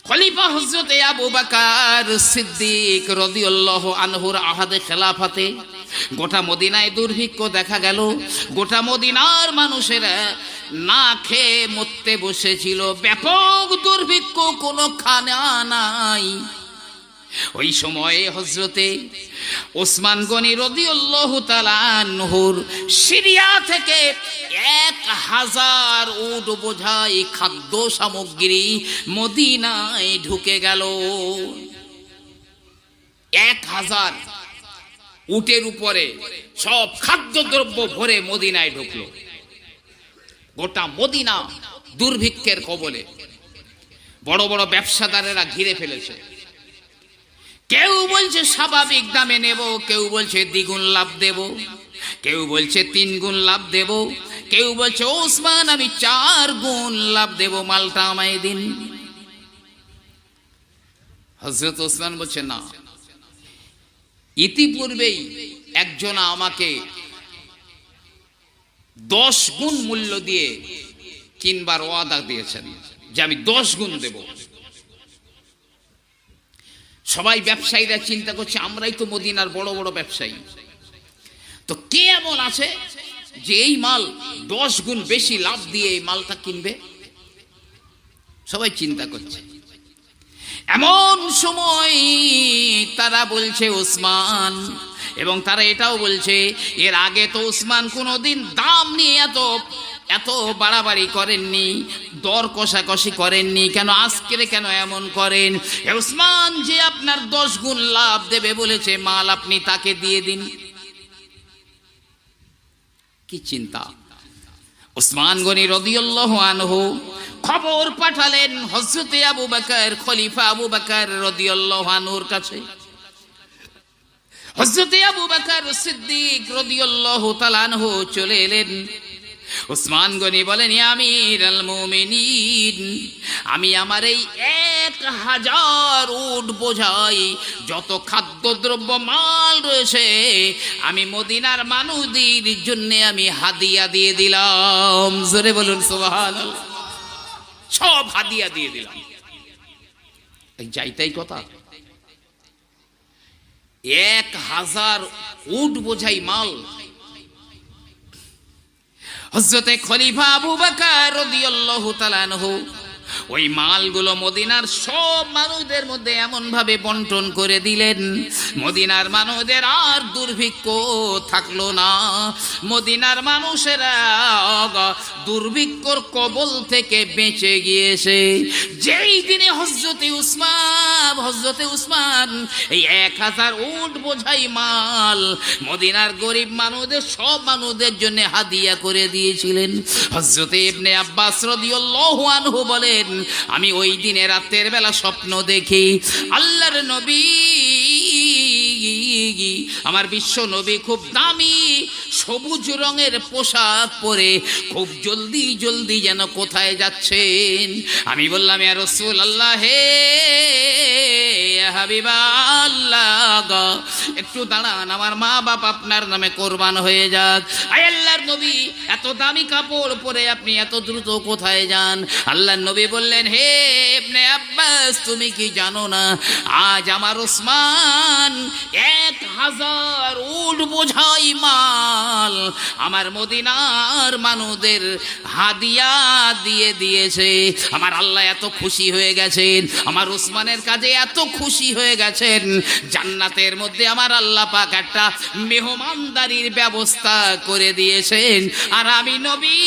খলিফা হযরত আবু বকর সিদ্দিক রাদিয়াল্লাহু আনহুর আহাদে খেলাফতে গোটা মদিনায় দুর্ভিক্ষ দেখা গেল। গোটা মদিনার মানুষেরা না খেয়ে মরতে বসেছিল, ব্যাপক দুর্ভিক্ষ, কোনো খানা নাই। ওই সময়ে হযরতে ওসমান গনি রাদিয়াল্লাহু তাআলা আনহুর সিরিয়া থেকে 1000 উট বোঝাই খাদ্য সামগ্রী মদিনায় ঢুকে গেল। 1000 উটের উপরে সব খাদ্যদ্রব্য ভরে মদিনায় ঢুকলো। গোটা মদিনা দুর্ভিক্ষের কবলে, বড় বড় ব্যবসাদারেরা ঘিরে ফেলেছে। কেউ বলছে স্বাভাবিক দামে নেব, কেউ বলছে দ্বিগুণ লাভ দেব, কেউ বলছে 3 গুণ লাভ দেব, কেউ বলছে ওসমান আমি 4 গুণ লাভ দেব, মালটা আমায় দিন। হযরত ওসমান বলছে না, ইতিপূর্বেই একজন আমাকে 10 গুণ মূল্য দিয়ে কিনবার ওয়াদা দিয়েছেন যে আমি 10 গুণ দেব। সবাই ব্যবসায়ীরা চিন্তা করছে আমরাই তো মদিনার বড় বড় ব্যবসায়ী, তো কে এমন আছে যে এই মাল 10 গুণ বেশি লাভ দিয়ে এই মালটা কিনবে? সবাই চিন্তা করছে। এমন সময় তারা বলছে ওসমান, এবং তারা এটাও বলছে এর আগে তো ওসমান কোনোদিন দাম নিয়ে এত বাড়াবাড়ি করেননি, দর কষাকষি করেননি, কেন আজকে কেন এমন করেন? ওসমান যে আপনার 10 গুণ লাভ দেবে বলেছে, মাল আপনি তাকে দিয়ে দিন। কি চিন্তা! ওসমান গনি রাদিয়াল্লাহু আনহু খবর পাঠালেন হযরত আবু বকর, খলিফা আবু বকর রাদিয়াল্লাহু আনহুর কাছে। হযরত আবু বকর সিদ্দিক রাদিয়াল্লাহু তাআলা আনহু চলে এলেন। ওসমান গনি বলেন, ইয়া আমিরুল মুমিনিন, আমি আমার এই 1000 উট বোঝাই যত খাদ্যদ্রব্য মাল রয়েছে আমি মদিনার মানুষদের জন্য আমি হাদিয়া দিয়ে দিলাম। জোরে বলুন সুবহানাল্লাহ। সব হাদিয়া দিয়ে দিলাম। এই যাইতাই কথা, 1000 উট বোঝাই মাল হযরতে খলিফা আবু বকর রাদিয়াল্লাহু তাআলা আনহু ওই মালগুলো মদিনার সব মানুষদের মধ্যে এমন ভাবে বন্টন করে দিলেন, মদিনার মানুষদের আর দুর্ভিক্ষ থাকলো না। মদিনার মানুষেরা দুর্ভিক্ষর কবল থেকে বেঁচে গিয়েছে। যেই দিনে হযরতে উসমান এই 1000 উট বোঝাই মাল মদিনার গরিব মানুষদের সব মানুষদের জন্য হাদিয়া করে দিয়েছিলেন। হযরতে ইবনে আব্বাস রাদিয়াল্লাহু আনহু বলেন, আমি ওই দিনে রাতের বেলা স্বপ্ন দেখি আল্লাহর নবী, আমার বিশ্ব নবী খুব দামি সবুজ রঙের পোশাক পরে খুব জলদি জলদি যেন কোথায় যাচ্ছেন। আমি বললাম, ইয়া রাসূলুল্লাহ, হে হাবিবাল্লাহ, একটু দাঁড়ান, আমার মা বাপ আপনার নামে কোরবান হয়ে যাক। আয় আল্লাহর নবী, এত দামি কাপড় পরে আপনি এত দ্রুত কোথায় যান? আল্লাহর নবী বললেন, হে ইবনে আব্বাস, তুমি কি জানো না আজ আমার ওসমান 1000 উট বোঝাই মাল আমার মদিনার মানুষদের হাদিয়া দিয়ে দিয়েছে। আমার আল্লাহ এত খুশি হয়ে গেছেন, আমার ওসমানের কাজে এত খুশি হয়ে গেছেন, জান্নাতের মধ্যে আমার আল্লাহ পাক একটা মেহমানদারির ব্যবস্থা করে দিয়েছেন। আর আমি নবী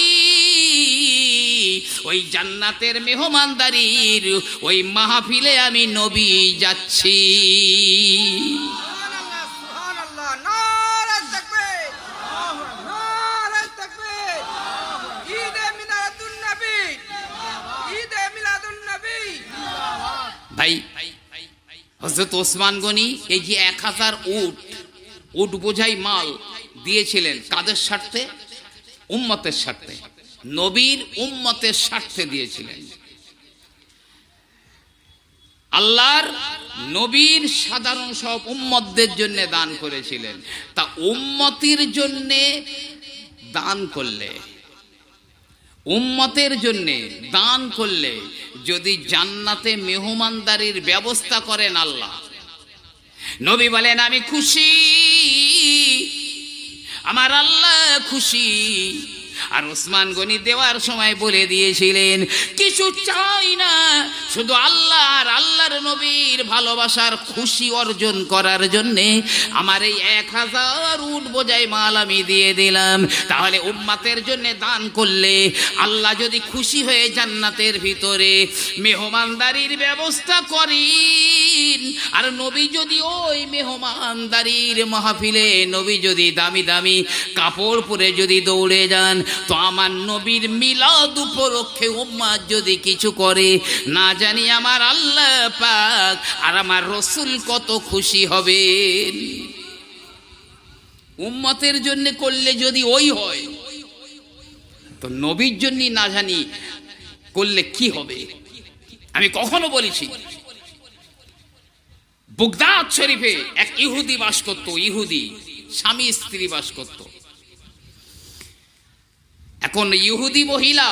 ওই জান্নাতের মেহমানদারির ওই মাহফিলে আমি নবী যাচ্ছি। ভাই হযরত ওসমান গনি এই যে 1000 উট বোঝাই মাল দিয়েছিলেন কাদের স্বার্থে? উম্মতের স্বার্থে, নবীর উম্মতের স্বার্থে দিয়েছিলেন। আল্লাহর নবীর সাধারণ সব উম্মতদের জন্য দান করেছিলেন। তা উম্মতির জন্য দান করলে, উম্মতের জন্য দান করলে যদি জান্নাতে মেহমানদারির ব্যবস্থা করেন আল্লাহ, নবী বলেন আমি খুশি, আমার আল্লাহ খুশি। আর ওসমান গনি দেওয়ার সময় বলে দিয়েছিলেন কিছু চাই না, শুধু আল্লাহ আর আল্লাহর নবীর ভালোবাসার খুশি অর্জন করার জন্যে আমার এই 1000 উট বোঝাই মাল আমি দিয়ে দিলাম। তাহলে উম্মতের জন্য দান করলে আল্লাহ যদি খুশি হয়ে জান্নাতের ভিতরে মেহমানদারির ব্যবস্থা করেন, আর নবী যদি ওই মেহমানদারির মাহফিলে নবী যদি দামি দামি কাপড় পরে যদি দৌড়ে যান, তো আমার নবীর মিলাদ উপলক্ষে উম্মত যদি কিছু করে, না জানি আমার আল্লাহ পাক আর আমার রসুল কত খুশি হবেন। উম্মতের জন্য করলে যদি ওই হয়, তো নবীর জন্য না জানি করলে কি হবে। আমি কখনো বলেছি বাগদাদ শরীফে এক ইহুদি বাস করত, ইহুদি স্বামী স্ত্রী বাস করত। এখন ইহুদি মহিলা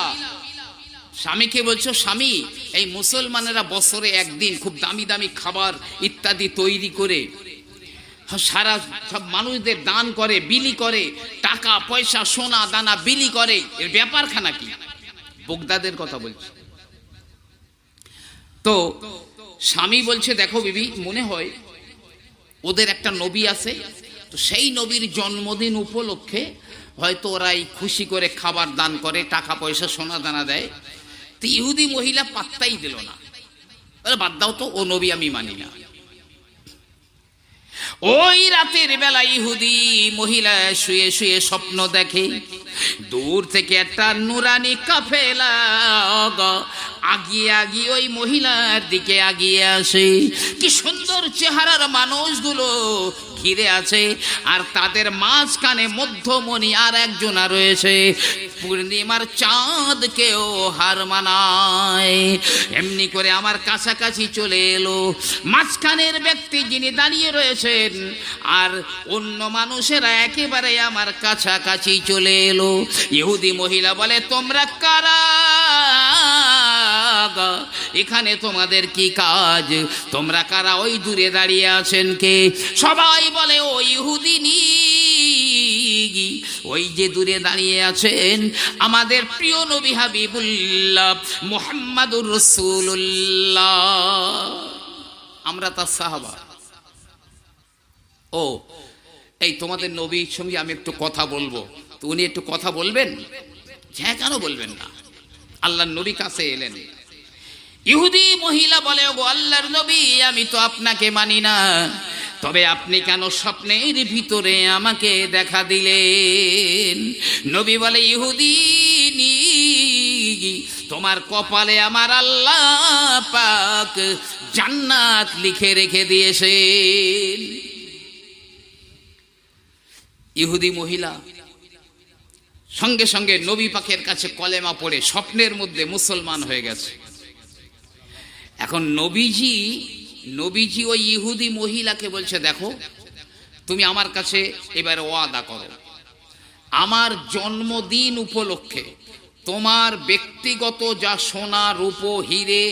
স্বামীকে বলছো, স্বামী এই মুসলমানেরা বছরে একদিন খুব দামি দামি খাবার ইত্যাদি তৈরি করে সারা সব মানুষদের দান করে, বিলি করে, টাকা পয়সা সোনা দানা বিলি করে, এর ব্যাপারখানা কি? বাগদাদের কথা বলছে। তো স্বামী বলছে দেখো বিবি, মনে হয় ওদের একটা নবী আছে, তো সেই নবীর জন্মদিন উপলক্ষে হয়তো ওরাই খুশি করে খাবার দান করে, টাকা পয়সা সোনা দানা দেয়। তো ইহুদি মহিলা পাত্তাই দিল না, বাদ দাও তো, ও নবী আমি মানি না। ওই রাতের বেলা ইহুদি মহিলা শুয়ে শুয়ে স্বপ্ন দেখে, দূর থেকে একটা নুরানি কাফেলা আগিয়ে আগিয়ে ওই মহিলার দিকে আগিয়ে আসে। কি সুন্দর চেহারার মানুষগুলো ঘিরে আছে, আর তাদের মাঝখানে মধ্যমণি আর একজনা রয়েছে, পূর্ণিমার চাঁদকেও হার মানায়। এমনি করে আমার কাছাকাছি চলে এলো। মাঝখানের ব্যক্তি যিনি দাঁড়িয়ে রয়েছেন, আর অন্য মানুষেরা একেবারে আমার কাছাকাছি চলে এলো। ইহুদি মহিলা বলে তোমরা কারা, এখানে তোমাদের কি কাজ, তোমরা কারা, ওই দূরে দাঁড়িয়ে আছেন কে? সবাই বলে ও ইহুদিনী, ওই যে দূরে দাঁড়িয়ে আছেন আমাদের প্রিয় নবী হাবিবুল্লাহ মুহাম্মাদুর রাসূলুল্লাহ, আমরা তার সাহাবা। ও এই তোমাদের নবীর সঙ্গে আমি একটু কথা বলবো, তো উনি একটু কথা বলবেন? হ্যাঁ, কেন বলবেন না, আল্লাহর নবী কাছে এলেন। ইহুদি মহিলা বলে ওগো আল্লাহর নবী, আমি তো আপনাকে মানি না, তবে আপনি কেন স্বপ্নের ভিতরে আমাকে দেখা দিলেন? নবী বলে ইহুদি, তোমার কপালে আমার আল্লাহ পাক জান্নাত লিখে রেখে দিয়েছেন। ইহুদি মহিলা সঙ্গে সঙ্গে নবী পাকের কাছে কলেমা পড়ে স্বপ্নের মধ্যে মুসলমান হয়ে গেছে। এখন নবীজি ওই ইহুদি মহিলাকে বলছে দেখো, তুমি আমার কাছে এবার ওয়াদা করো, আমার জন্মদিন উপলক্ষে তোমার ব্যক্তিগত যা সোনা রূপো হিরে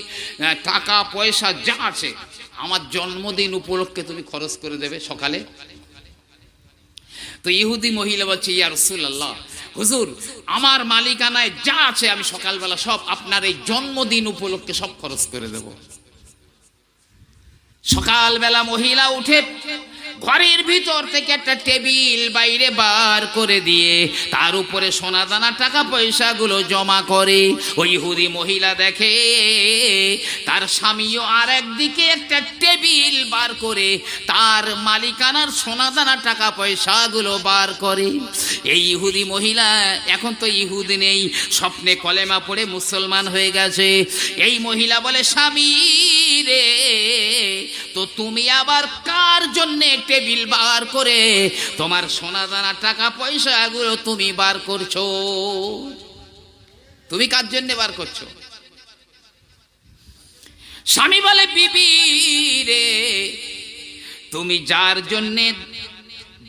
টাকা পয়সা যা আছে, আমার জন্মদিন উপলক্ষে তুমি খরচ করে দেবে সকালে। তো ইহুদি মহিলা বলছে ইয়া রাসূলুল্লাহ, হুজুর আমার মালিকানায় যা আছে আমি সকালবেলা সব আপনার এই জন্মদিন উপলক্ষে সব খরচ করে দেব। সকালবেলা মহিলা উঠে ঘরের ভিতর থেকে একটা টেবিল বাইরে বার করে দিয়ে তার উপরে সোনা দানা টাকা পয়সাগুলো জমা করে। ওই ইহুদি মহিলা দেখে তার স্বামীও আর একদিকে একটা টেবিল বার করে তার মালিকানার সোনা দানা টাকা পয়সাগুলো বার করে। এই ইহুদি মহিলা এখন তো ইহুদি নেই, স্বপ্নে কলেমা পড়ে মুসলমান হয়ে গেছে। এই মহিলা বলে, স্বামী রে, তো তুমি আবার কার জন্য টেবিল বার করে তোমার সোনা দানা টাকা পয়সাগুলো তুমি বার করছো? তুমি কার জন্য বার করছো? স্বামী বলে, বিবি রে, তুমি যার জন্যে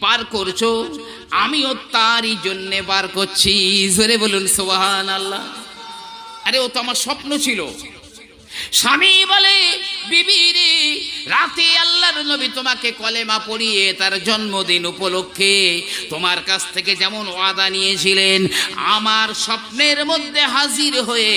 বার করছো আমিও তারই জন্যে বার করছি। জোরে বলুন সুবহানাল্লাহ। আরে ও তো আমার স্বপ্ন ছিল। স্বামী বলে, বিবি রে, রাতে আল্লাহর নবী তোমাকে কলেমা পড়িয়ে তার জন্মদিন উপলক্ষে তোমার কাছ থেকে যেমন ওয়াদা নিয়েছিলেন, আমার স্বপ্নের মধ্যে হাজির হয়ে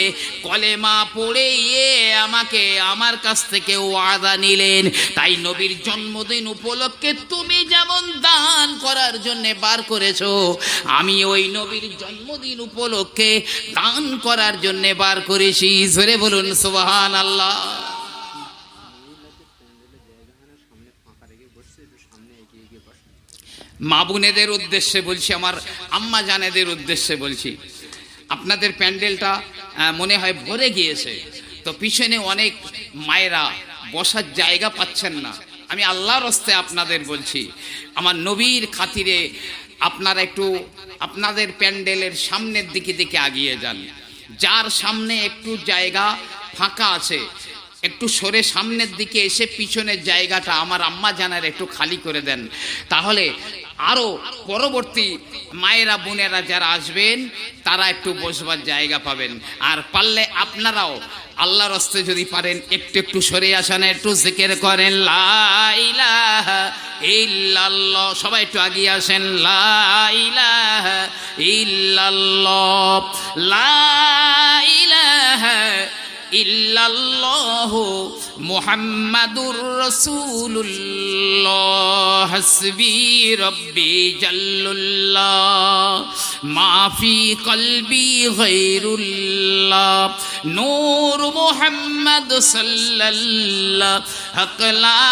কলেমা পড়িয়ে আমাকে আমার কাছ থেকে ওয়াদা নিলেন। তাই নবীর জন্মদিন উপলক্ষে তুমি যেমন দান করার জন্য বার করেছো, আমি ওই নবীর জন্মদিন উপলক্ষে দান করার জন্য বার করেছি। জোরে বলুন সুবহানাল্লাহ। মা বোনেদের উদ্দেশ্যে বলছি, আমার আম্মা জানেদের উদ্দেশ্যে বলছি, আপনাদের প্যান্ডেলটা মনে হয় ভরে গিয়েছে, তো পিছনে অনেক মায়েরা বসার জায়গা পাচ্ছেন না। আমি আল্লাহর হস্তে আপনাদের বলছি, আমার নবীর খাতিরে আপনারা একটু আপনাদের প্যান্ডেলের সামনের দিকে আগিয়ে যান। যার সামনে একটু জায়গা ফাঁকা আছে একটু সরে সামনের দিকে এসে পিছনের জায়গাটা আমার আম্মা জানার একটু খালি করে দেন, তাহলে আরো পরবর্তী মায়েরা বোনেরা যারা আসবেন তারা একটু বসবার জায়গা পাবেন। আর পারলে আপনারাও আল্লাহর হস্তে যদি পারেন একটু সরে আসেন, একটু জিকির করেন লা ইলাহা ইল্লাল্লাহ। সবাই একটু আগিয়ে আসেন, লা ইলাহা ইল্লাল্লাহ, লা ইলাহা ইল্লাল্লাহু মুহাম্মাদুর রাসূলুল্লাহ, হাসবি রব্বি জাল্লুল্লাহ, মা ফি কলবি গায়রুল্লাহ, নূর মুহাম্মদ সাল্লাল্লাহ, হক লা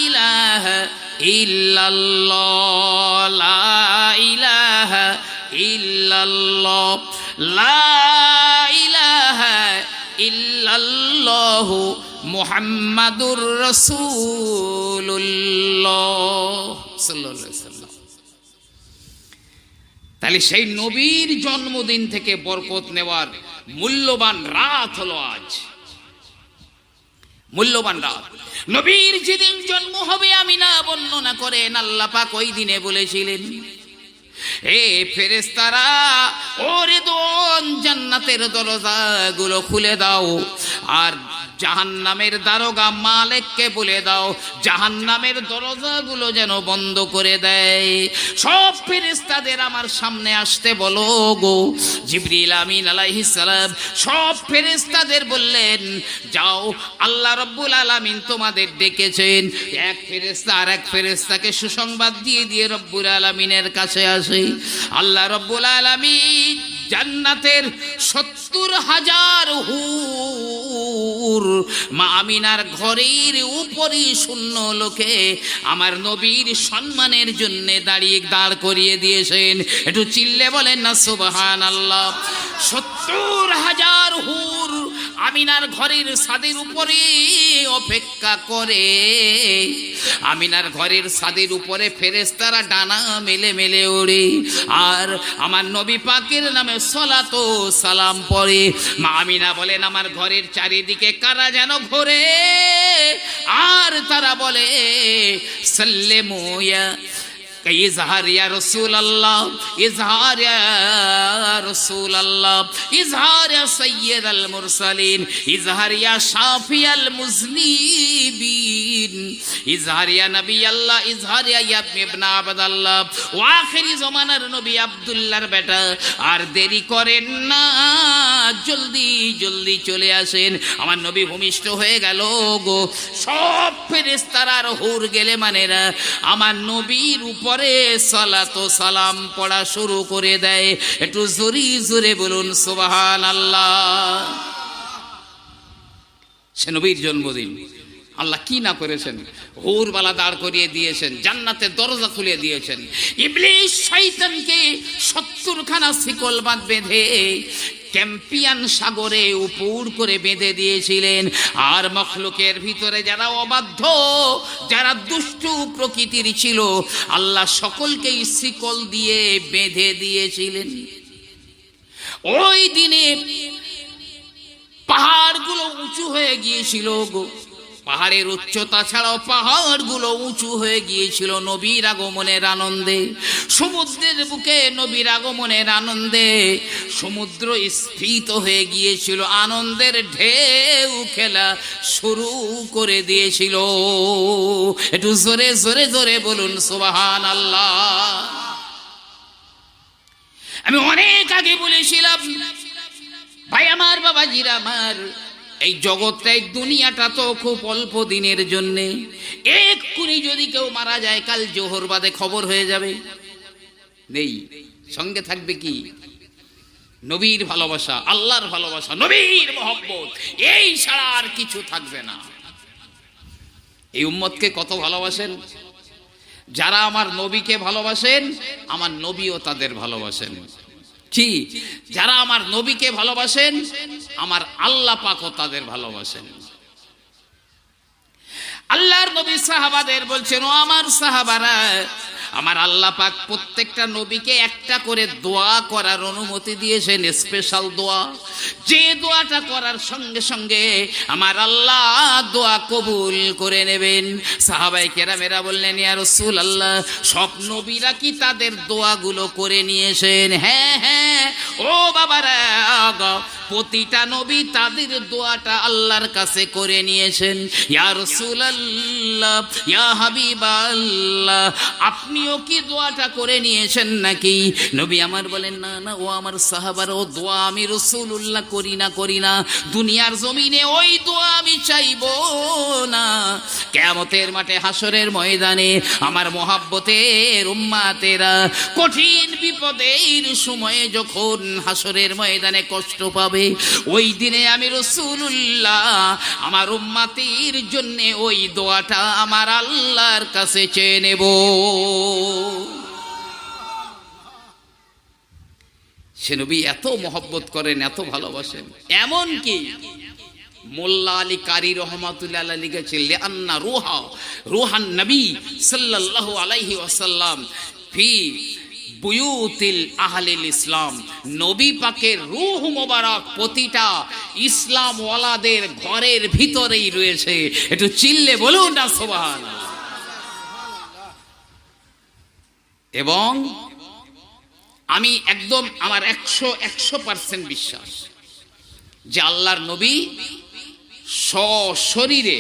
ইলাহা ইল্লাল্লাহ, লা ইলাহা ইল্লাল্লাহ, লা ইলাহা ইল্লাল্লাহু মুহাম্মাদুর রাসূলুল্লাহ সাল্লাল্লাহু আলাইহি ওয়াসাল্লাম। তাহলে সেই নবীর জন্মদিন থেকে বরকত নেওয়ার মূল্যবান রাত হলো আজ, মূল্যবান রাত। নবীর যেদিন জন্ম হবে আমিনা বর্ণনা করেন আল্লাহ পাক ওই দিনে বলেছিলেন, হে ফেরেশতারা, ওরে দোন জান্নাতের দরজাগুলো খুলে দাও, আর জাহান্নামের দারোগা মালিককে বলে দাও জাহান্নামের দরজাগুলো যেন বন্ধ করে দেয়। সব ফেরেশতাদের আমার সামনে আসতে বলো গো। জিবরিল আমিন আলাইহিস সালাম সব ফেরেশতাদের বললেন, যাও, আল্লাহ রাব্বুল আলামিন তোমাদের ডেকেছেন। এক ফেরেশতা আর এক ফেরেশতাকে সুসংবাদ দিয়ে রব্বুল আলামিনের কাছে আসে। আল্লাহ রাব্বুল আলামিন জান্নাতের 70,000 হুর মা আমিনার ঘরের উপরই শূন্য লোকে আমার নবীর সম্মানের জন্য দাঁড় করিয়ে দিয়েছেন। একটু চিল্লে বলেন না সুবহানাল্লাহ। 70,000 হুর আমিনার ঘরের ছাদের উপরে অপেক্ষা করে। আমিনার ঘরের ছাদের উপরে ফেরেশতারা ডানা মেলে মেলে ওড়ে, আর আমার নবী পাকের নামে সালাত ও সালাম পড়ে। মা আমিনা বলেন, আমার ঘরের চারিদিকে কারা যেন ঘোরে, আর তারা বলে, সাল্লিমু ইয়া ইজহার ইয়া রাসূলুল্লাহ, ইজহার ইয়া রাসূলুল্লাহ, ইজহার ইয়া সাইয়্যিদাল মুরসালিন, ইজহার ইয়া শাফিয়াল মুজনিবিন, ইজহার ইয়া নবী আল্লাহ, ইজহার ইয়া ইবনে আবদুল্লাহ, ও আখিরি জামানার নবী আব্দুল্লাহর বেটা, আর দেরি করেন না, জলদি জলদি চলে আসেন। আমার নবী ভূমিষ্ঠ হয়ে গেল গো। সব ফেরেশতারা আর হুর গেলে মানেরা আমার নবীর উপরে সালাত ও সালাম পড়া শুরু করে দেয়। একটু জোরে জোরে বলুন সুবহানাল্লাহ। সে নবীর জন্মদিন, আল্লাহ কি না করেছেন, হুরবালা দাঁড় করিয়ে দিয়েছেন, জান্নাতের দরজা খুলে দিয়েছেন। ইবলিস শয়তানকে 70 খানা শিকল বাঁধ বেঁধে ক্যাম্পিয়ান সাগরে উপর করে বেঁধে দিয়েছিলেন। আর মখলুকের ভিতরে যারা অবাধ্য, যারা দুষ্টু প্রকৃতির ছিল, আল্লাহ সকলকেই শিকল দিয়ে বেঁধে দিয়েছিলেন। ওই দিনে পাহাড়গুলো উঁচু হয়ে গিয়েছিল গো। পাহাড়ের উচ্চতা ছাড়াও পাহাড়গুলো উঁচু হয়ে গিয়েছিল নবীর আগমনের আনন্দে। সমুদ্রের বুকে নবীর আগমনের আনন্দে সমুদ্র স্ফীত হয়ে গিয়েছিল, আনন্দের ঢেউ খেলা শুরু করে দিয়েছিল। একটু জোরে জোরে জোরে বলুন সুবহানাল্লাহ। আমি অনেক আগে বলেছিলাম, ভাই আমার, বাবাজিরা আমার, এই জগৎটা, এই দুনিয়াটা তো খুব অল্প দিনের জন্যে। এক্ষুনি যদি কেউ মারা যায়, কাল জোহর বাদে খবর হয়ে যাবে। নেই, সঙ্গে থাকবে কি? নবীর ভালোবাসা, আল্লাহর ভালোবাসা, নবীর মহব্বত, এই ছাড়া আর কিছু থাকবে না। এই উম্মতকে কত ভালোবাসেন? যারা আমার নবীকে ভালোবাসেন, আমার নবীও তাদের ভালোবাসেন। কি? যারা আমার নবীকে ভালোবাসেন, আমার আল্লাহ পাকও তাদের ভালোবাসেন। আল্লাহর নবী সাহাবাদের বলছেন, ও আমার সাহাবারা, আমার আল্লাহ পাক প্রত্যেকটা নবীকে একটা করে দোয়া করার অনুমতি দিয়েছেন, স্পেশাল দোয়া। যে দোয়াটা করার সঙ্গে সঙ্গে আমার আল্লাহ দোয়া কবুল করে নেবেন। সাহাবায়ে কেরামেরা বললেন, ইয়া রাসূলুল্লাহ, সব নবীরা কি তাদের দোয়াগুলো করে নিয়েছেন? হ্যাঁ হ্যাঁ ও বাবারা, প্রতিটা নবী তাদের দোয়াটা আল্লাহর কাছে করে নিয়েছেন। ইয়া রাসূলুল্লাহ, ইয়া হাবিবাল্লাহ, আপনিও কি দোয়াটা করে নিয়েছেন নাকি? নবী আমার বলেন, না না ও আমার সাহাবারা, ও দোয়া আমি রাসূলুল্লাহ করি না। দুনিয়ার জমিনে ওই দোয়া আমি চাইবো না। কিয়ামতের মাঠে, হাসরের ময়দানে আমার মহাব্বতের উম্মাতেরা কঠিন বিপদের সময়ে যখন হাসরের ময়দানে কষ্ট পাবে, ওই দিনে আমি রাসূলুল্লাহ আমার উম্মতের জন্য ওই দোয়াটা আমার আল্লাহর কাছে চেয়ে নেব। সে নবী এত মহব্বত করেন, এত ভালোবাসেন, এমন কি মোল্লা আলী কারি রহমাতুল্লাহ আলাইহি লিখেছেন, লিআন্না রুহান নবী সাল্লাল্লাহু আলাইহি ওয়াসাল্লাম ফি বুয়ুতিল আহলিল ইসলাম, নবী পাকের রূহ মোবারক প্রতিটা ইসলাম ওয়ালাদের ঘরের ভিতরেই রয়েছে। একটু চিল্লে বলুন না সুবহানাল্লাহ। এবং আমি একদম আমার 100% বিশ্বাস যে আল্লাহর নবী সশরীরে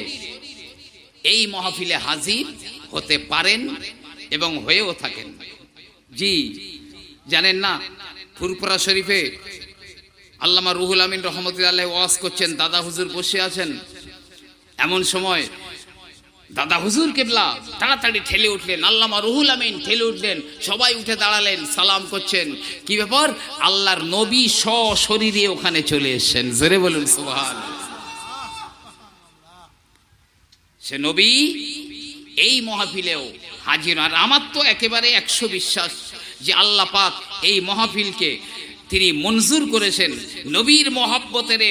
এই মাহফিলে হাজির হতে পারেন এবং হয়েও থাকেন। জি, জানেন না, ফুরফুরা শরীফে আল্লামা রুহুল আমিন রহমতুল্লাহ ওয়াজ করছেন, দাদা হুজুর বসে আছেন। এমন সময় দাদা হুজুর কেবলা তাড়াতাড়ি ঠেলে উঠলেন, আল্লামা রুহুল আমিন ঠেলে উঠলেন, সবাই উঠে দাঁড়ালেন, সালাম করছেন। কি ব্যাপার? আল্লাহর নবী সশরীরে ওখানে চলে এসেছেন। জোরে বলুন সুবহানাল্লাহ। সে নবী এই মাহফিলেও হাজির। আর আমার তো একেবারে 100 বিশ্বাস যে আল্লাহ পাক এই মাহফিলকে তিনি মঞ্জুর করেছেন, নবীর মহব্বতের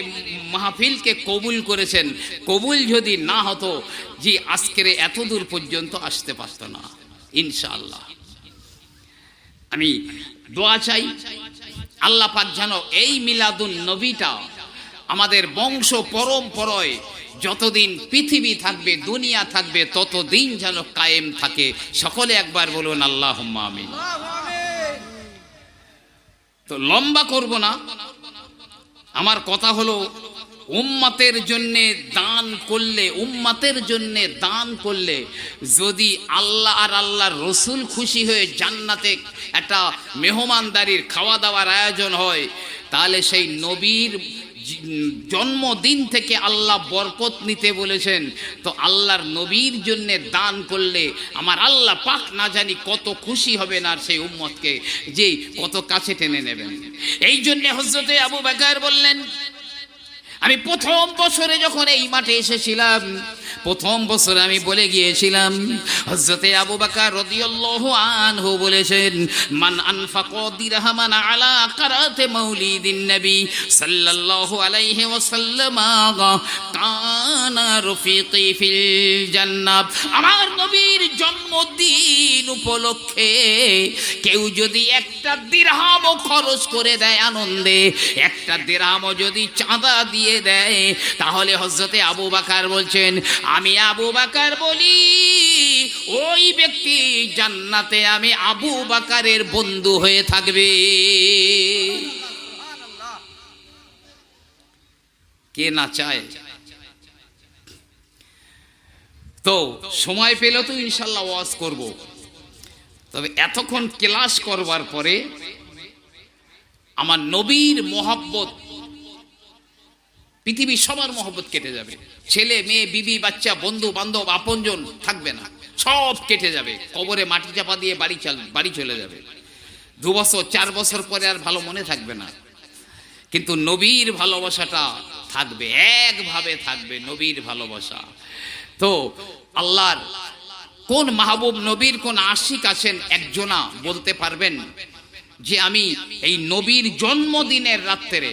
মাহফিলকে কবুল করেছেন। কবুল যদি না হতো, জি আজকের এত দূর পর্যন্ত আসতে পারত না ইনশাআল্লাহ। আমি দোয়া চাই আল্লাহ পাক যেন এই মিলাদুন নবীটা আমাদের বংশ পরম্পরায় যতদিন পৃথিবী থাকবে, দুনিয়া থাকবে, ততদিন যেন কায়েম থাকে। সকলে একবার বলুন আল্লাহুম্মা আমিন। তো লম্বা করব না, আমার কথা হলো উম্মতের জন্যে দান করলে, উম্মতের জন্যে দান করলে যদি আল্লাহ আর আল্লাহর রসুল খুশি হয়ে জান্নাতে একটা মেহমানদারির খাওয়া দাওয়ার আয়োজন হয়, তাহলে সেই নবীর জন্মদিন থেকে আল্লাহ বরকত নিতে বলেছেন। তো আল্লাহর নবীর জন্যে দান করলে আমার আল্লাহ পাক না জানি কত খুশি হবেন, আর সেই উম্মতকে যে কত কাছে টেনে নেবেন। এই জন্যে হযরতে আবু বকর বললেন, আমি প্রথম বছরে যখন এই মাঠে এসেছিলাম, প্রথম বছরে আমি বলে গিয়েছিলাম, হযরতে আবু বকর রাদিয়াল্লাহু আনহু বলেছেন, মান আনফাকা দিরহামান আলা কারাতে মাউলিদিন নবী সাল্লাল্লাহু আলাইহি ওয়াসাল্লাম কানা রফিকি ফিল জান্নাহ। আমার নবীর জন্মদিন উপলক্ষে কেউ যদি একটা দিরহামও খরচ করে দেয় আনন্দে, একটা দিরহামও যদি চাঁদা দিয়ে দেয়, তাহলে হযরতে আবু বকর বলছেন, আমি আবু বকর বলি ওই ব্যক্তি জান্নাতে আমি আবু বকরের বন্ধু হয়ে থাকবে। কে না চায়? তো সময় পেলে তো ইনশাল্লাহ ওয়াজ করব, তবে এতক্ষণ ক্লাস করবার পরে আমার নবীর মহব্বত, পৃথিবীর সবার মহব্বত কেটে যাবে। ছেলে মেয়ে বিবি বাচ্চা বন্ধু বান্ধব আপনজন থাকবে না, সব কেটে যাবে। কবরে মাটি চাপা দিয়ে বাড়ি চলে যাবে। 2 বছর 4 বছর পরে আর ভালো মনে থাকবে না, কিন্তু নবীর ভালোবাসাটা থাকবে, একভাবে থাকবে নবীর ভালোবাসা। তো আল্লাহর কোন মাহবুব নবীর কোন আশিক আছেন একজনা বলতে পারবেন যে আমি এই নবীর জন্মদিনের রাত্রে,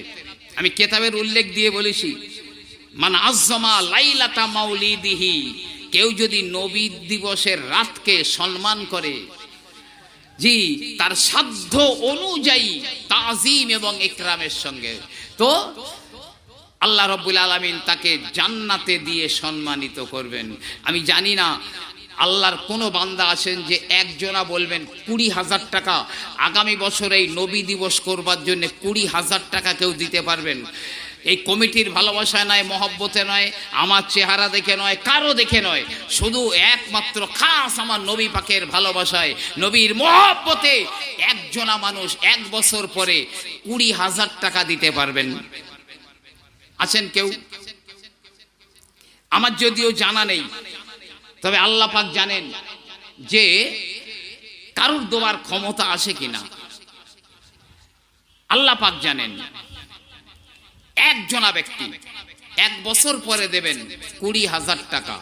আমি কেতাবের উল্লেখ দিয়ে বলেছি, মান আযযামা লাইলাতা মাউলিদিহি, কেউ যদি নবী দিবসের রাতকে সম্মান করে, জি তার সাধ্য অনুযায়ী তাজিম এবং ইকরামের সঙ্গে, তো আল্লাহ রাব্বুল আলামিন তাকে জান্নাতে দিয়ে সম্মানিত করবেন। আমি জানি না আল্লাহর কোনো বান্দা আছেন যে একজনা বলবেন 20,000 টাকা আগামী বছর এই নবী দিবস করবার জন্য 20,000 টাকা কেউ দিতে পারবেন? এই কমিটির ভালোবাসায় নয়, মহব্বতে নয়, আমার চেহারা দেখে নয়, কারো দেখে নয়, শুধু একমাত্র খাস আমার নবী পাকের ভালোবাসায়, নবীর মহব্বতে একজনা মানুষ 1 বছর পরে 20,000 টাকা দিতে পারবেন? আছেন কেউ? আমার যদিও জানা নেই, তবে আল্লাহ পাক জানেন যে কারুর দেওয়ার ক্ষমতা আছে কিনা, আল্লাহ পাক জানেন। একজনা ব্যক্তি 1 বছর পরে দেবেন 20,000 টাকা,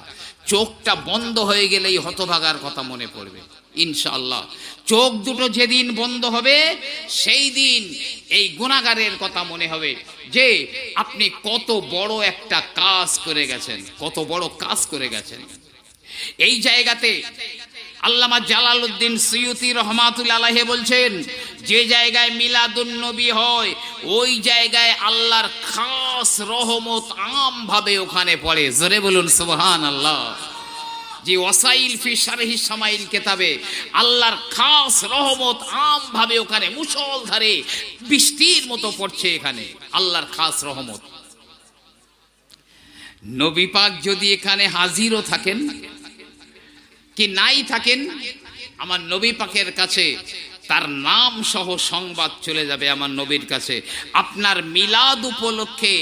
চোখটা বন্ধ হয়ে গেলেই হতভাগার কথা মনে পড়বে ইনশাআল্লাহ। চোখ দুটো যেদিন বন্ধ হবে সেই দিন এই গুনাহগারের কথা মনে হবে যে আপনি কত বড় একটা কাজ করে গেছেন, কত বড় কাজ করে গেছেন। এই জায়গাতে আল্লামা জালালউদ্দিন সুয়ুতি রহমাতুল্লাহ আলাইহি বলছেন, যে জায়গায় মিলাদুন নবী হয় ওই জায়গায় আল্লাহর খাস রহমত আমভাবে ওখানে পড়ে। জোরে বলুন সুবহানাল্লাহ। যে ওয়াসাইল ফি শারহি সামাইল কিতাবে আল্লাহর খাস রহমত আমভাবে ওখানে মুষলধারে বৃষ্টির মতো পড়ছে, এখানে আল্লাহর খাস রহমত। নবী পাক যদি এখানে হাজিরও থাকেন কি নাই থাকেন, আমার নবী পাকের কাছে তার নাম সহ সংবাদ চলে যাবে আমার নবীর কাছে। আপনার মিলাদ উপলক্ষে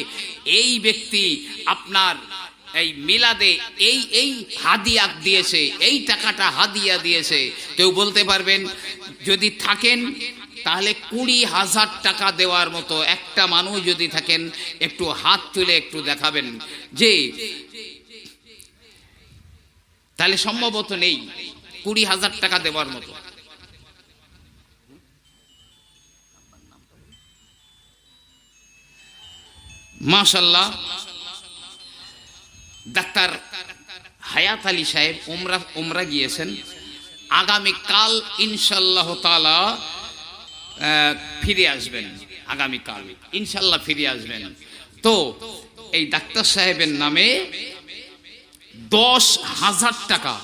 এই ব্যক্তি আপনার এই মিলাদে এই হাদিয়া দিয়েছে, এই টাকাটা হাদিয়া দিয়েছে। কেউ বলতে পারবেন যদি থাকেন তাহলে 20,000 টাকা দেওয়ার মতো একটা মানুষ যদি থাকেন একটু হাত তুলে একটু দেখাবেন যে, তাহলে সম্ভবত নেই 20,000 টাকা দেওয়ার মতো। মাশাআল্লাহ, ডাক্তার হায়াত আলী সাহেব উমরা গিয়েছেন, আগামী কাল ইনশাআল্লাহ তাআলা ফিরে আসবেন, আগামীকাল ইনশাআল্লাহ ফিরে আসবেন। তো এই ডাক্তার সাহেবের নামে 10,000 টাকা,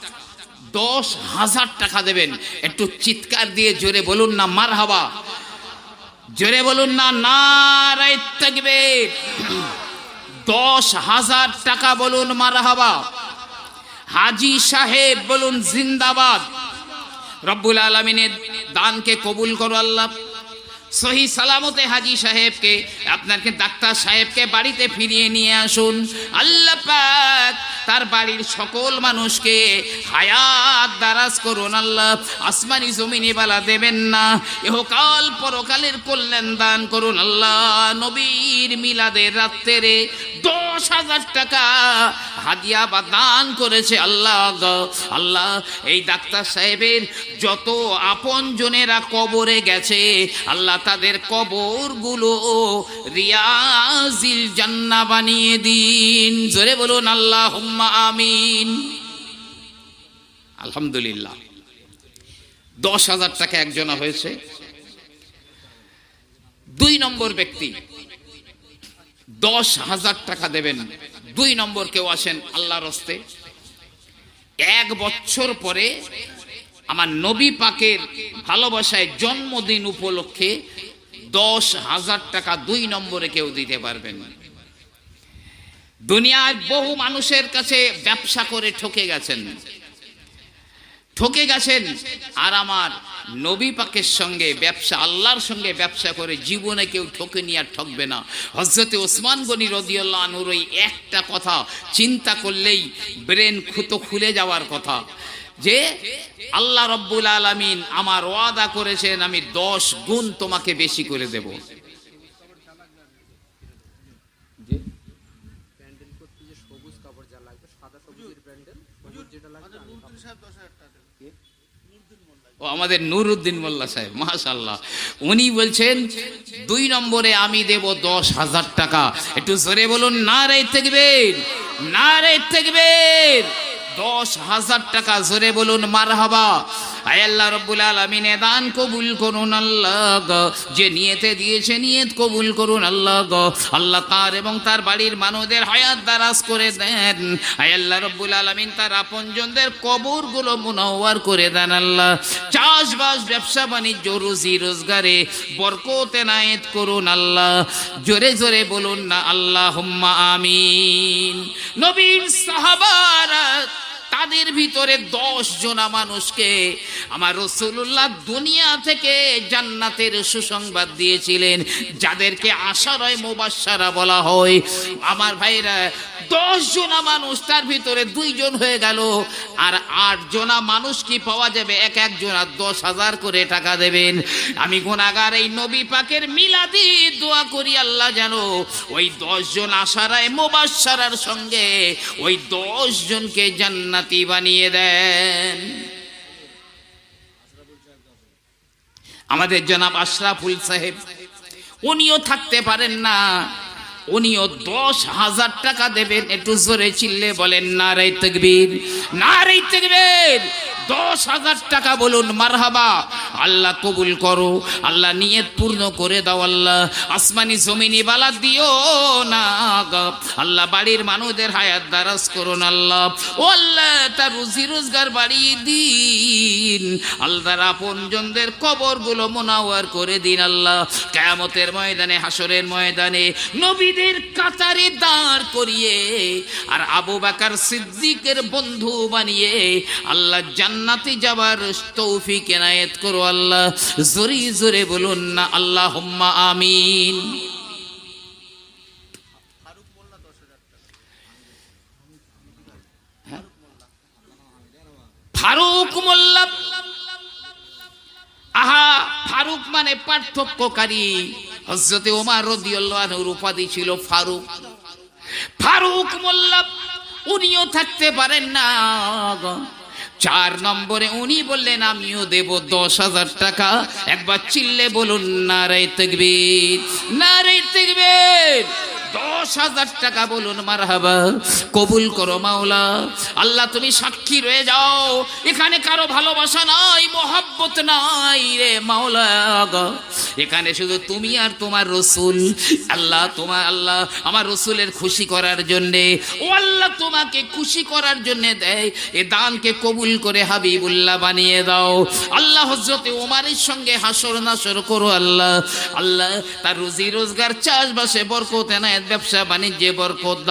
10,000 টাকা দেবেন। একটু চিৎকার দিয়ে জোরে বলুন না মারহাবা। জোরে বলুন না নারায়ে তাকবীর। 10,000 টাকা বলুন মারহাবা। হাজী সাহেব বলুন জিন্দাবাদ। রব্বুল আলামিনের দানকে কবুল করো আল্লাহ। সহি সালামতে হাজী সাহেবকে, আপনাকে ডাক্তার সাহেবকে বাড়িতে ফিরিয়ে নিয়ে আসুন। আল্লাহ পাক তার বাড়ির সকল মানুষকে হায়াত দারাজ করুন আল্লাহ। আসমানি জমিনে বালা দেবেন না, ইহকাল পরকালের কল্যাণ দান করুন আল্লাহ। নবীর মিলাদের রাত্রে 10,000 টাকা হাদিয়া বা দান করেছে আল্লাহ। আল্লাহ এই ডাক্তার সাহেবের যত আপন জনেরা কবরে গেছে আল্লাহ তাদের কবরগুলো রিয়াজিল জান্নাহ বানিয়ে দিন। জোরে বলুন আল্লাহুম্মা আমিন। আলহামদুলিল্লাহ 10,000 টাকা একজনা হয়েছে। 2 নম্বর ব্যক্তি 10,000 টাকা দেবেন। 2 নম্বর কেউ আসেন আল্লাহর হস্তে। 1 বছর পরে আমার নবী পাকের ভালোবাসায় জন্মদিন উপলক্ষে 10,000 টাকা 2 নম্বরে কেউ দিতে পারবেন। দুনিয়ায় বহু মানুষের কাছে ব্যবসা করে ঠকে গেছেন, আর আমার নবী পাকের সঙ্গে ব্যবসা, আল্লাহর সঙ্গে ব্যবসা করে জীবনে কেউ ঠকেনি আর ঠকবে না। হযরতে ওসমান গনি রাদিয়াল্লাহু আনহুর ওই একটা কথা চিন্তা করলেই ব্রেন খুলে যাওয়ার কথা, যে আল্লাহ রব্বুল আলামিন আমার ওয়াদা করেছেন আমি 10 গুণ তোমাকে বেশি করে দেব। ও আমাদের নুরউদ্দিন মোল্লা সাহেব মাশাআল্লাহ, উনি বলছেন 2 নম্বরে আমি দেব 10,000 টাকা। একটু জোরে বলুন নারায়ে তাকবীর, নারায়ে তাকবীর। 10,000 টাকা জোরে বলুন মারহাবা। আয় আল্লাহ রব্বুল আলামিন দান কবুল করুন আল্লাহ। যে নিয়তে দিয়েছে নিয়ত কবুল করুন আল্লাহ। আল্লাহ তার এবং তার বাড়ির মানুষদের হায়াত দারাজ করে দেন। আয় আল্লাহ রব্বুল আলামিন তার আপনজনদের কবরগুলো মুনাওয়ার করে দেন আল্লাহ। চাষবাস ব্যবসা বাণিজ্য রুজি রোজগারে বরকত এনায়েত করুন আল্লাহ। জোরে জোরে বলুন না আল্লাহুম্মা আমিন। নবীর সাহাবারা তাদের ভিতরে 10 জনা মানুষকে আমার রাসূলুল্লাহ দুনিয়া থেকে জান্নাতের সুসংবাদ দিয়েছিলেন, যাদেরকে আশারায়ে মুবাশশারা বলা হয়। আমার ভাইরা 10 জনা মানুষ, তার ভিতরে 2 জন হয়ে গেল, আর 8 জনা মানুষ কি পাওয়া যাবে? এক জনা 10,000 করে টাকা দেবেন। আমি গুনাহগার এই নবী পাকের মিলাদি দোয়া করি আল্লাহ যেন ওই 10 জন আশারায়ে মুবাশশারার সঙ্গে ওই 10 জনকে জান্নাতি বানিয়ে দেন। আমাদের জনাব আশরাফুল সাহেব উনিও থাকতে পারেন না, উনিও 10,000 টাকা দেবেন। একটু জোরে চিল্লে বলেন নারায়ে তাকবীর, নারায়ে তাকবীর। 10,000 টাকা বলুন মারহাবা। আল্লাহ কবুল করো, আল্লাহ নিয়ত পূর্ণ করে দাও আল্লাহ। আসমানি জমিনি বালা দিও না আল্লাহ। বাড়ির মানুষদের হায়াত দারাজ করুন আল্লাহ। ও আল্লাহ তার রুজি রোজগার বাড়িয়ে দিন আল্লাহ। আপনজনদের কবরগুলো মুনাওয়ার করে দিন আল্লাহ। কিয়ামতের ময়দানে, হাসরের ময়দানে নবীদের কাতারে দাঁড় করিয়ে আর আবু বকর সিদ্দিকের বন্ধু বানিয়ে আল্লাহ জান্নাতে যাবার তৌফিক এনায়েত করো আল্লাহ। জোরে জোরে বলুন না আল্লাহুম্মা আমিন। ফারুক মোল্লা, আহা, ফারুক মানে পার্থক্যকারী। হযরতে ওমর রাদিয়াল্লাহু আনহুর উপাধি ছিল ফারুক। ফারুক মোল্লা উনিও থাকতে পারেন না। 4 নম্বরে উনি বললেন আমিও দেব 10,000 টাকা। একবার চিল্লে বলুন নারায়ে তাকবীর, নারায়ে তাকবীর। 10,000 টাকা বলুন মারহাবা, কবুল করো মাওলা। আল্লাহ তুমি সাক্ষী রয়ে যাও, এখানে কারো ভালোবাসা নাই, মহব্বত নাই রে মাওলা। এখানে শুধু তুমি আর তোমার রসুল। আল্লাহ আল্লাহ আমার রসুলের খুশি করার জন্যে, ও আল্লাহ তোমাকে খুশি করার জন্যে দেয়, এ দানকে কবুল করে হাবিবুল্লাহ বানিয়ে দাও। আল্লাহ হযরতে ওমরের সঙ্গে হাসর নাসর করো আল্লাহ। আল্লাহ তার রুজি রোজগার, চাষবাসে বরকত এনায়েত, ব্যবসা বাণিজ্যে বরকত দাও।